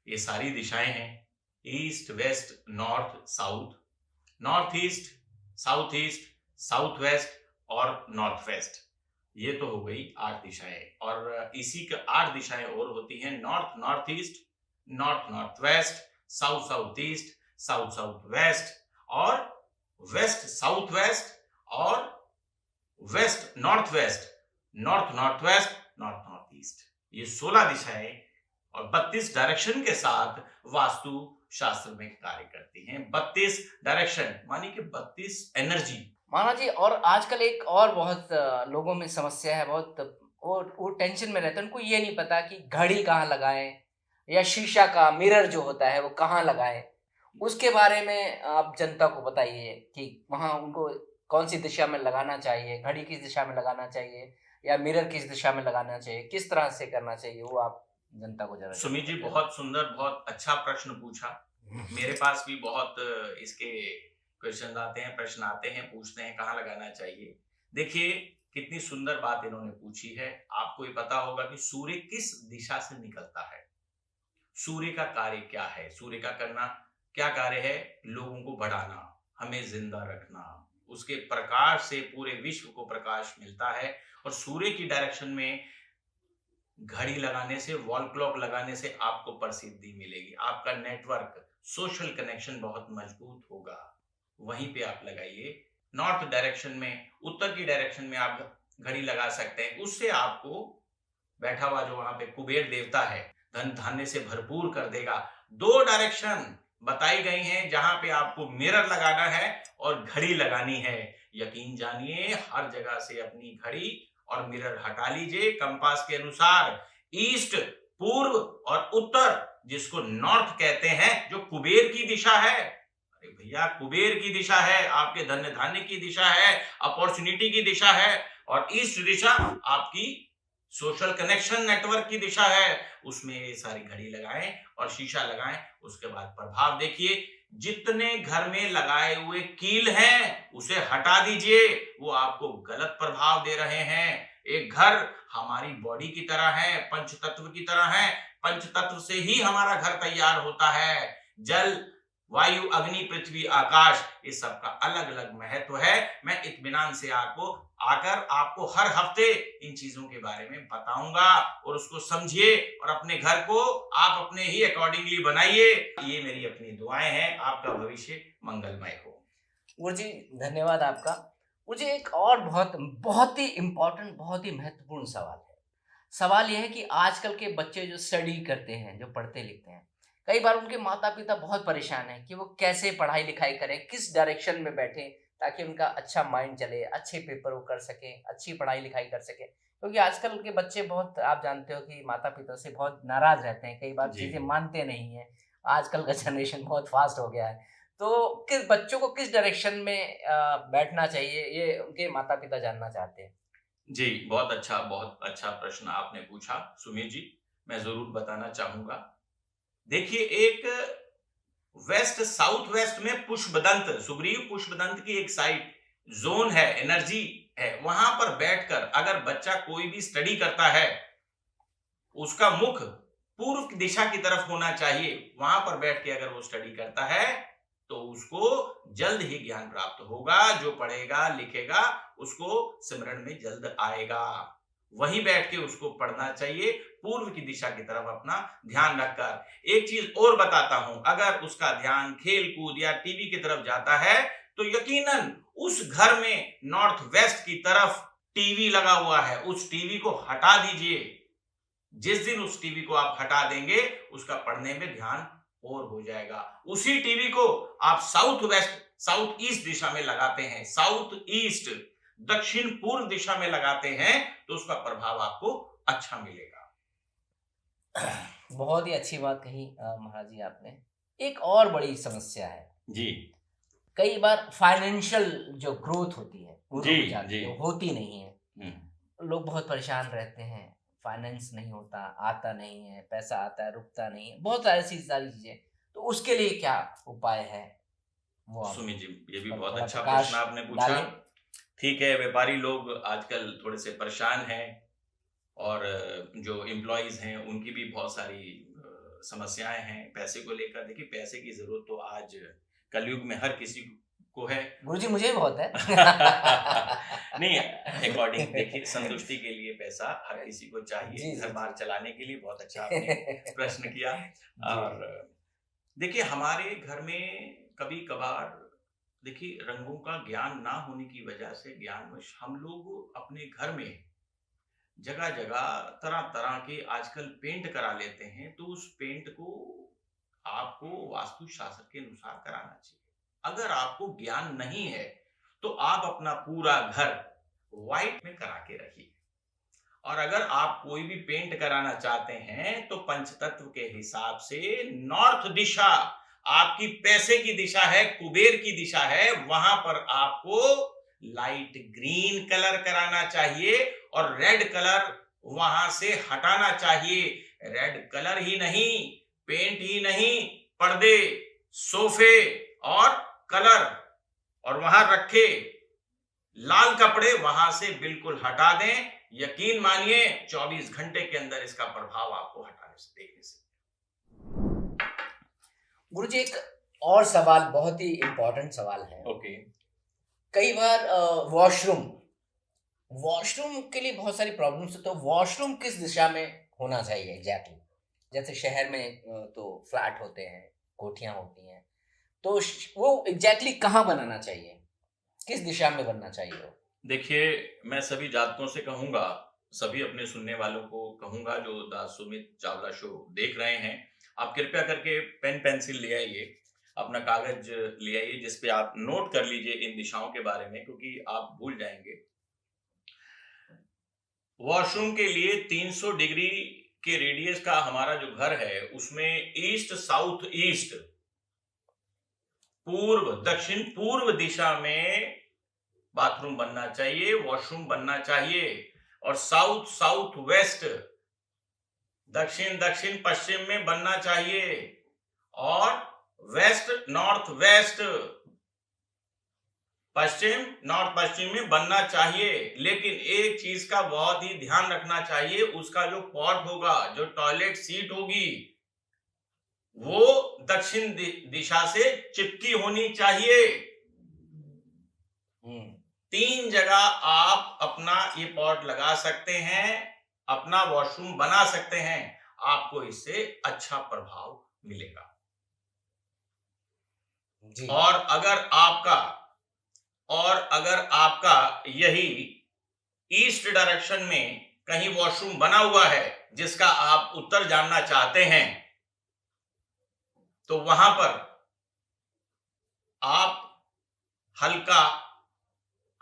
ये सारी दिशाएं हैं east west north south, north east, south west और नॉर्थ वेस्ट। ये तो हो गई 8 दिशाएं, और इसी के 8 दिशाएं और होती हैं north east, north west, south east, south west, और वेस्ट साउथ वेस्ट, और west north west, north west, north east. ये 16 दिशाएं और 32 डायरेक्शन के साथ वास्तु शास्त्र में कार्य करती हैं। 32 डायरेक्शन मानी कि 32 एनर्जी। माना जी, और आजकल एक और बहुत लोगों में समस्या है, बहुत वो टेंशन में रहते हैं, उनको ये नहीं पता कि घड़ी कहाँ लगाएं या शीशा का मिरर जो होता है वो कहाँ लगाएं। उसके बारे में आप जनता को बताइए कि वहाँ उनको कौन सी दिशा में लगाना चाहिए, घड़ी किस दिशा में लगाना चाहिए या मिरर किस दिशा में लगाना चाहिए, किस तरह से करना चाहिए, वो आप जनता को जरा। सुमित जी, बहुत सुंदर, बहुत अच्छा प्रश्न पूछा। मेरे पास भी बहुत इसके क्वेश्चन आते हैं, प्रश्न आते हैं, पूछते हैं कहाँ लगाना चाहिए। देखिए कितनी सुंदर बात इन्होंने पूछी है। आपको ये पता होगा कि सूर्य किस दिशा से निकलता है, सूर्य का कार्य क्या है, सूर्य का करना क्या कार्य है, लोगों को बढ़ाना, हमें जिंदा रखना, उसके प्रकाश से पूरे विश्व को प्रकाश मिलता है। और सूर्य की डायरेक्शन में घड़ी लगाने से, वॉल क्लॉक लगाने से आपको प्रसिद्धि मिलेगी, आपका नेटवर्क, सोशल कनेक्शन बहुत मजबूत होगा। वहीं पे आप लगाइए। नॉर्थ डायरेक्शन में, उत्तर की डायरेक्शन में आप घड़ी लगा सकते हैं। उससे आपको बैठा हुआ जो वहां पे कुबेर देवता है, धन धान्य से भरपूर कर देगा। 2 डायरेक्शन बताई गई हैं जहां पे आपको मिरर लगाना है और घड़ी लगानी है। यकीन जानिए, हर जगह से अपनी घड़ी और मिरर हटा लीजिए कंपास के अनुसार। ईस्ट, पूर्व और उत्तर, जिसको नॉर्थ कहते हैं, जो कुबेर की दिशा है। अरे भैया, कुबेर की दिशा है, आपके धन्य धान्य की दिशा है, अपॉर्चुनिटी की दिशा है। और ईस्ट दिशा आपकी सोशल कनेक्शन नेटवर्क की दिशा है। उसमें ये सारी घड़ी लगाएं और शीशा लगाएं। उसके बाद प्रभाव देखिए, जितने घर में लगाए हुए कील हैं उसे हटा दीजिए, वो आपको गलत प्रभाव दे रहे हैं। एक घर हमारी बॉडी की तरह है, पंच तत्व की तरह है। पंच तत्व से ही हमारा घर तैयार होता है। जल, वायु, अग्नि, पृथ्वी, आकाश, इस सब का अलग अलग महत्व है। मैं इत्मीनान से आकर आपको हर हफ्ते इन चीजों के बारे में बताऊंगा, और उसको समझिए और अपने घर को आप अपने ही अकॉर्डिंगली बनाइए। ये मेरी अपनी दुआएं हैं। आपका भविष्य मंगलमय हो। गुरु जी, धन्यवाद आपका। मुझे एक और बहुत ही इम्पोर्टेंट, बहुत ही महत्वपूर्ण सवाल है। सवाल यह है कि आजकल के बच्चे जो स्टडी करते हैं, जो पढ़ते लिखते हैं, कई बार उनके माता पिता बहुत परेशान हैं कि वो कैसे पढ़ाई लिखाई करें, किस डायरेक्शन में बैठें ताकि उनका अच्छा माइंड चले, अच्छे पेपर वो कर सकें, अच्छी पढ़ाई लिखाई कर सकें। क्योंकि आजकल के बच्चे बहुत, आप जानते हो कि माता पिता से बहुत नाराज रहते हैं, कई बार जी। चीज़ें मानते नहीं हैं। आजकल का जनरेशन बहुत फास्ट हो गया है। तो किस बच्चों को किस डायरेक्शन में बैठना चाहिए, ये उनके माता पिता जानना चाहते हैं। जी, बहुत अच्छा प्रश्न आपने पूछा सुमीर जी। मैं जरूर बताना चाहूंगा। देखिए, एक वेस्ट साउथ वेस्ट में पुष्पदंत, सुग्रीव पुष्पदंत की एक साइड जोन है, एनर्जी है। वहां पर बैठकर अगर बच्चा कोई भी स्टडी करता है, उसका मुख पूर्व की दिशा की तरफ होना चाहिए। वहां पर बैठ के अगर वो स्टडी करता है तो उसको जल्द ही ज्ञान प्राप्त होगा। जो पढ़ेगा लिखेगा उसको सिमरन में जल्द आएगा। वहीं बैठ के उसको पढ़ना चाहिए, पूर्व की दिशा की तरफ अपना ध्यान रखकर। एक चीज और बताता हूं, अगर उसका ध्यान खेल कूद या टीवी की तरफ जाता है तो यकीनन उस घर में नॉर्थ वेस्ट की तरफ टीवी लगा हुआ है, उस टीवी को हटा दीजिए। जिस दिन उस टीवी को आप हटा देंगे, उसका पढ़ने में ध्यान और हो जाएगा। उसी टीवी को आप साउथ वेस्ट, साउथ ईस्ट दिशा में लगाते हैं, साउथ ईस्ट, दक्षिण पूर्व दिशा में लगाते हैं, तो उसका प्रभाव आपको अच्छा मिलेगा। बहुत ही अच्छी बात कही महाराज जी आपने। एक और बड़ी समस्या है जी कई बार फाइनेंशियल जो ग्रोथ होती है वो जी, रुक जाती जी। है, होती नहीं है। लोग बहुत परेशान रहते हैं, फाइनेंस नहीं होता, आता नहीं है, पैसा आता है रुकता नहीं है, बहुत ऐसी सारी चीजें, तो उसके लिए क्या उपाय है वो आप सुमित जी, ये भी पर बहुत थोड़ा अच्छा प्रकाश प्रश्न आपने पूछा। डालें। ठीक है, व्यापारी लोग आजकल थोड़े से परेशान हैं और जो एम्प्लॉयज हैं उनकी भी बहुत सारी समस्याएं हैं पैसे को लेकर। देखिए, पैसे की जरूरत तो आज कलयुग में हर किसी को है। गुरुजी मुझे भी बहुत है। नहीं, अकॉर्डिंग देखिए, संतुष्टि के लिए पैसा हर किसी को जी, चाहिए, जी, घर बार जी। चलाने के लिए। बहुत अच्छा आपने प्रश्न किया। और देखिए, हमारे घर में कभी कभार देखिए रंगों का ज्ञान ना होने की वजह से ज्ञानवश हम लोग अपने घर में जगह जगह तरह तरह के आजकल पेंट करा लेते हैं। तो उस पेंट को आपको वास्तु शास्त्र के अनुसार कराना चाहिए। अगर आपको ज्ञान नहीं है तो आप अपना पूरा घर व्हाइट में करा के रखिए। और अगर आप कोई भी पेंट कराना चाहते हैं तो पंचतत्व के हिसाब से नॉर्थ दिशा आपकी पैसे की दिशा है, कुबेर की दिशा है, वहां पर आपको लाइट ग्रीन कलर कराना चाहिए और रेड कलर वहां से हटाना चाहिए। रेड कलर ही नहीं, पेंट ही नहीं, पर्दे, सोफे और कलर और वहां रखे लाल कपड़े वहां से बिल्कुल हटा दें। यकीन मानिए 24 घंटे के अंदर इसका प्रभाव आपको हटाने से, देखने से। गुरुजी एक और सवाल, बहुत ही इंपॉर्टेंट सवाल है। ओके। कई बार वॉशरूम के लिए बहुत सारी प्रॉब्लम्स है, तो वॉशरूम किस दिशा में होना चाहिए एग्जैक्टली? जैसे शहर में तो फ्लैट होते हैं, कोठियां होती हैं, तो वो एग्जैक्टली कहाँ बनाना चाहिए, किस दिशा में बनना चाहिए वो? देखिए, मैं सभी जातकों से कहूंगा, सभी अपने सुनने वालों को कहूंगा जो द सुमित चावला शो देख रहे हैं, आप कृपया करके पेन पेंसिल ले आइए, अपना कागज ले आइए जिसपे आप नोट कर लीजिए इन दिशाओं के बारे में, क्योंकि आप भूल जाएंगे। वॉशरूम के लिए 300 डिग्री के रेडियस का हमारा जो घर है उसमें ईस्ट साउथ ईस्ट, पूर्व दक्षिण पूर्व दिशा में बाथरूम बनना चाहिए, वॉशरूम बनना चाहिए। और साउथ साउथ वेस्ट, दक्षिण दक्षिण पश्चिम में बनना चाहिए। और वेस्ट नॉर्थ वेस्ट, पश्चिम नॉर्थ पश्चिम में बनना चाहिए। लेकिन एक चीज का बहुत ही ध्यान रखना चाहिए, उसका जो पॉट होगा, जो टॉयलेट सीट होगी, वो दक्षिण दिशा से चिपकी होनी चाहिए। 3 जगह आप अपना ये पॉट लगा सकते हैं, अपना वॉशरूम बना सकते हैं, आपको इससे अच्छा प्रभाव मिलेगा। जी। और अगर आपका यही ईस्ट डायरेक्शन में कहीं वॉशरूम बना हुआ है जिसका आप उत्तर जानना चाहते हैं, तो वहां पर आप हल्का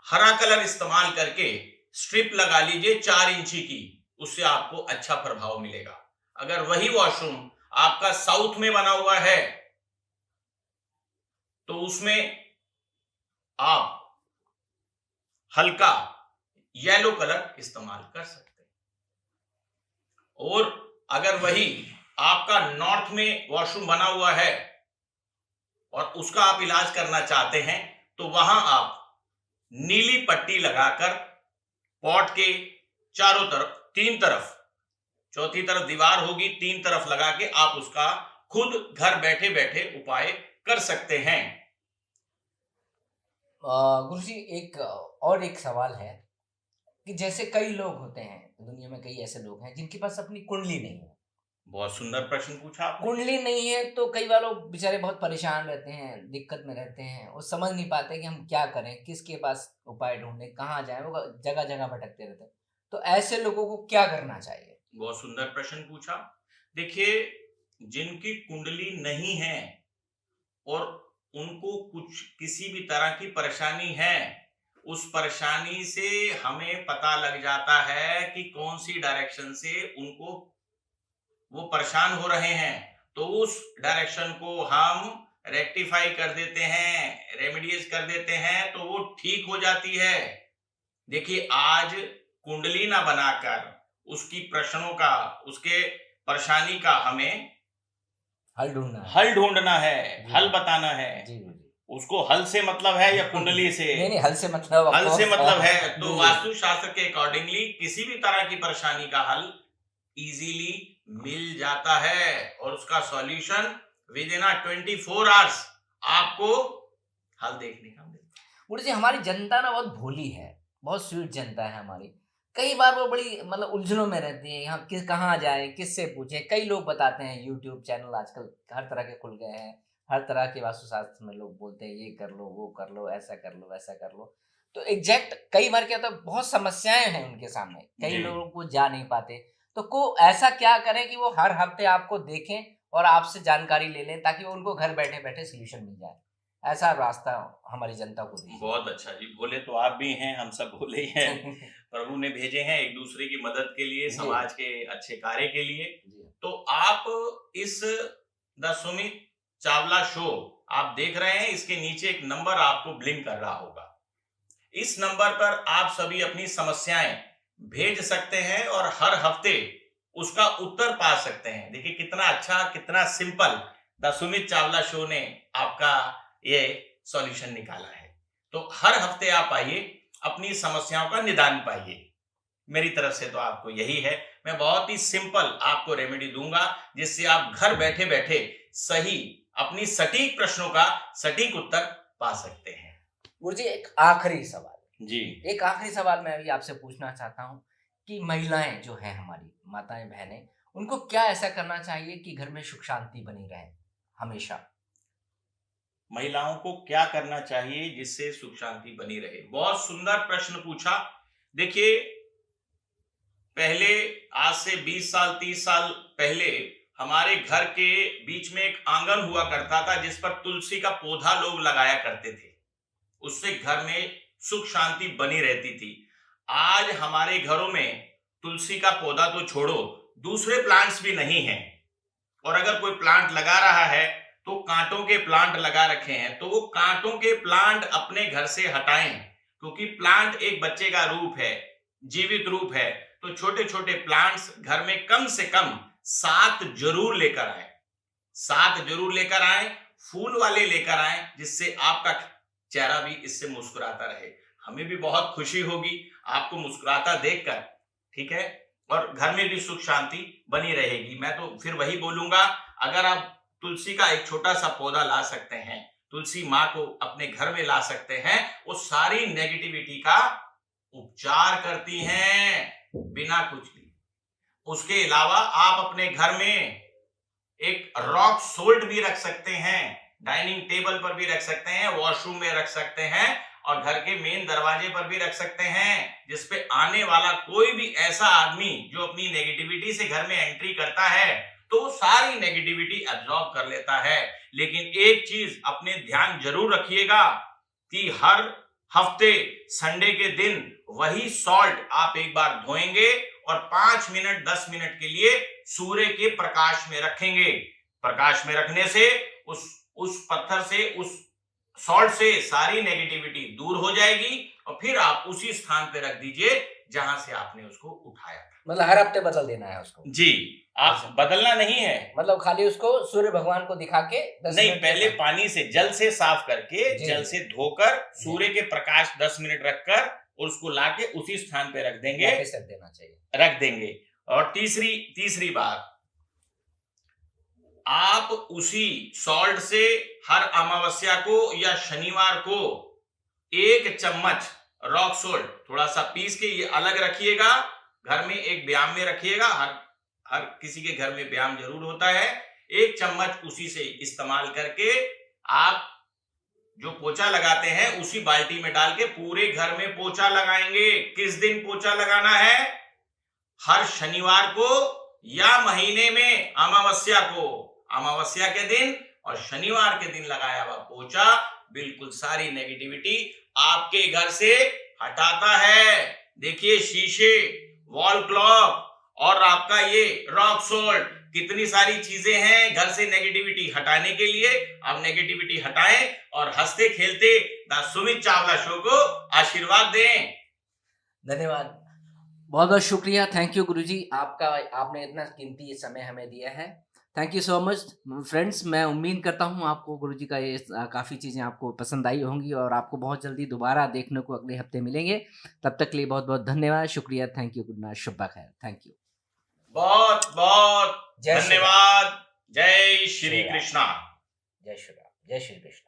हरा कलर इस्तेमाल करके स्ट्रिप लगा लीजिए 4 इंची की, उससे आपको अच्छा प्रभाव मिलेगा। अगर वही वॉशरूम आपका साउथ में बना हुआ है तो उसमें आप हल्का येलो कलर इस्तेमाल कर सकते हैं। और अगर वही आपका नॉर्थ में वॉशरूम बना हुआ है और उसका आप इलाज करना चाहते हैं तो वहां आप नीली पट्टी लगाकर पॉट के चारों तरफ, 3 तरफ, चौथी तरफ दीवार होगी, 3 तरफ लगा के आप उसका खुद घर बैठे बैठे उपाय कर सकते हैं। गुरुजी एक सवाल है कि जैसे कई लोग होते हैं दुनिया में, कई ऐसे लोग हैं जिनके पास अपनी कुंडली नहीं है। बहुत सुंदर प्रश्न पूछा आपने। कुंडली नहीं है तो कई बार लोग बेचारे बहुत परेशान रहते हैं, दिक्कत में रहते हैं, वो समझ नहीं पाते कि हम क्या करें, किसके पास उपाय ढूंढें, कहाँ जाएं, वो जगह जगह भटकते रहते हैं। तो ऐसे लोगों को क्या करना चाहिए? बहुत सुंदर प्रश्न पूछा। देखिए, जिनकी कुंडली नहीं है और उनको कुछ किसी भी तरह की परेशानी है, उस परेशानी से हमें पता लग जाता है कि कौन सी डायरेक्शन से उनको वो परेशान हो रहे हैं, तो उस डायरेक्शन को हम रेक्टिफाई कर देते हैं, रेमेडीज कर देते हैं, तो वो ठीक हो जाती है। देखिए, आज कुंडली ना बनाकर उसकी प्रश्नों का, उसके परेशानी का हमें हल ढूंढना है। हल ढूंढना है, जी। हल बताना है। जी गुरुजी। उसको हल से मतलब है या कुंडली से? नहीं नहीं, हल से मतलब हल से मतलब है तो जी। वास्तु शास्त्र के अकॉर्डिंगली किसी भी तरह की परेशानी का हल इजीली मिल जाता है और उसका सॉल्यूशन विद इन 24 आवर्स आपको हल देखने का मिलता है। गुरुजी, हमारी जनता ना बहुत भोली है, बहुत स्वीट जनता है हमारी। कई बार वो बड़ी मतलब उलझनों में रहती है, यहाँ किस कहाँ जाए, किससे पूछे। कई लोग बताते हैं, यूट्यूब चैनल आजकल हर तरह के खुल गए हैं, हर तरह के वास्तुशास्त्र में लोग बोलते हैं ये कर लो, वो कर लो, ऐसा कर लो, वैसा कर लो। तो एग्जैक्ट कई बार क्या होता है, बहुत समस्याएं हैं उनके सामने, कई जी। लोगों को जा नहीं पाते। तो को ऐसा क्या करें कि वो हर हफ्ते आपको देखें और आपसे जानकारी ले लें, ताकि उनको घर बैठे बैठे सोल्यूशन मिल जाए। ऐसा रास्ता हमारी जनता को दीजिए। बहुत अच्छा जी, भोले तो आप भी हैं, हम सब भोले ही हैं। प्रभु ने भेजे हैं एक दूसरे की मदद के लिए, जी। समाज के अच्छे कार्य के लिए। जी। तो आप इस द सुमित चावला शो आप देख रहे हैं, इसके नीचे एक नंबर आपको ब्लिंक कर रहा होगा। इस नंबर पर आप सभी अपनी समस्याएं भेज सकते हैं और हर हफ्ते उसका उत्तर पा सकते हैं। देखिए कितना अच्छा, कितना simple the Sumit Chawla show ने आपका ये सॉल्यूशन निकाला है। तो हर हफ्ते आप आइए, अपनी समस्याओं का निदान पाइए। मेरी तरफ से तो आपको यही है, मैं बहुत ही सिंपल आपको रेमेडी दूंगा जिससे आप घर बैठे बैठे सही अपनी सटीक प्रश्नों का सटीक उत्तर पा सकते हैं। गुरुजी, एक आखिरी सवाल, जी। एक आखिरी सवाल मैं अभी आपसे पूछना चाहता हूँ कि महिलाएं जो हैं, हमारी माताएं बहनें, उनको क्या ऐसा करना चाहिए कि घर में सुख शांति बनी रहे हमेशा? महिलाओं को क्या करना चाहिए जिससे सुख शांति बनी रहे? बहुत सुंदर प्रश्न पूछा। देखिए, पहले आज से 20 साल 30 साल पहले हमारे घर के बीच में एक आंगन हुआ करता था जिस पर तुलसी का पौधा लोग लगाया करते थे। उससे घर में सुख शांति बनी रहती थी। आज हमारे घरों में तुलसी का पौधा तो छोड़ो, दूसरे प्लांट्स भी नहीं हैं। और अगर कोई प्लांट लगा रहा है तो कांटों के प्लांट लगा रखे हैं। तो वो कांटों के प्लांट अपने घर से हटाएं, क्योंकि प्लांट एक बच्चे का रूप है, जीवित रूप है। तो छोटे छोटे प्लांट्स घर में कम से कम 7 जरूर लेकर आए, 7 जरूर लेकर आए, फूल वाले लेकर आए, जिससे आपका चेहरा भी इससे मुस्कुराता रहे। हमें भी बहुत खुशी होगी आपको मुस्कुराता देखकर, ठीक है, और घर में भी सुख शांति बनी रहेगी। मैं तो फिर वही बोलूंगा, अगर आप तुलसी का एक छोटा सा पौधा ला सकते हैं, तुलसी माँ को अपने घर में ला सकते हैं, वो सारी नेगेटिविटी का उपचार करती हैं बिना कुछ लिए। उसके अलावा आप अपने घर में एक रॉक सोल्ट भी रख सकते हैं, डाइनिंग टेबल पर भी रख सकते हैं, वॉशरूम में रख सकते हैं और घर के मेन दरवाजे पर भी रख सकते हैं, जिसपे आने वाला कोई भी ऐसा आदमी जो अपनी नेगेटिविटी से घर में एंट्री करता है तो सारी नेगेटिविटी एब्जॉर्ब कर लेता है। लेकिन एक चीज अपने ध्यान जरूर रखिएगा कि हर हफ्ते संडे के दिन वही सॉल्ट आप एक बार धोएंगे और 5 मिनट 10 मिनट के लिए सूर्य के प्रकाश में रखेंगे। प्रकाश में रखने से उस पत्थर से, उस सॉल्ट से सारी नेगेटिविटी दूर हो जाएगी और फिर आप उसी स्थान पे रख दीजिए जहां से आपने उसको उठाया। मतलब हर हफ्ते बदल देना है उसको? जी, आप बदलना नहीं है, मतलब खाली उसको सूर्य भगवान को दिखा के 10 नहीं, मिनट पहले पानी से, जल से साफ करके, जी, जल जी। से धोकर सूर्य के प्रकाश 10 मिनट रखकर और उसको लाके उसी स्थान पे रख देंगे, वापस रख देना चाहिए। रख देंगे। और तीसरी बात, आप उसी सॉल्ट से हर अमावस्या को या शनिवार को 1 चम्मच रॉक सोल्ट थोड़ा सा पीस के ये अलग रखिएगा, घर में एक व्यायाम में रखिएगा। हर किसी के घर में व्यायाम जरूर होता है। 1 चम्मच उसी से इस्तेमाल करके आप जो पोछा लगाते हैं उसी बाल्टी में डाल के पूरे घर में पोछा लगाएंगे। किस दिन पोछा लगाना है? हर शनिवार को या महीने में अमावस्या को, अमावस्या के दिन और शनिवार के दिन लगाया हुआ पोछा बिल्कुल सारी नेगेटिविटी आपके घर से हटाता है। देखिए, शीशे, वॉल क्लॉक और आपका ये रॉक सोल्ट, कितनी सारी चीजें हैं घर से नेगेटिविटी हटाने के लिए। आप नेगेटिविटी हटाएं और हंसते खेलते द सुमित चावला शो को आशीर्वाद दें। धन्यवाद। बहुत बहुत शुक्रिया, थैंक यू गुरुजी, आपका आपने इतना कीमती समय हमें दिया है। Thank you so much friends. मैं उम्मीद करता हूँ आपको गुरुजी का ये काफ़ी चीज़ें आपको पसंद आई होंगी और आपको बहुत जल्दी दोबारा देखने को अगले हफ्ते मिलेंगे। तब तक के लिए बहुत बहुत धन्यवाद, शुक्रिया, थैंक यू, गुड नाइट, शुभ खैर, थैंक यू। बहुत बहुत जय श्री राम। धन्यवाद। जय श्री श्री राम। कृष्णा। जय श्री राम, जय श्री कृष्ण।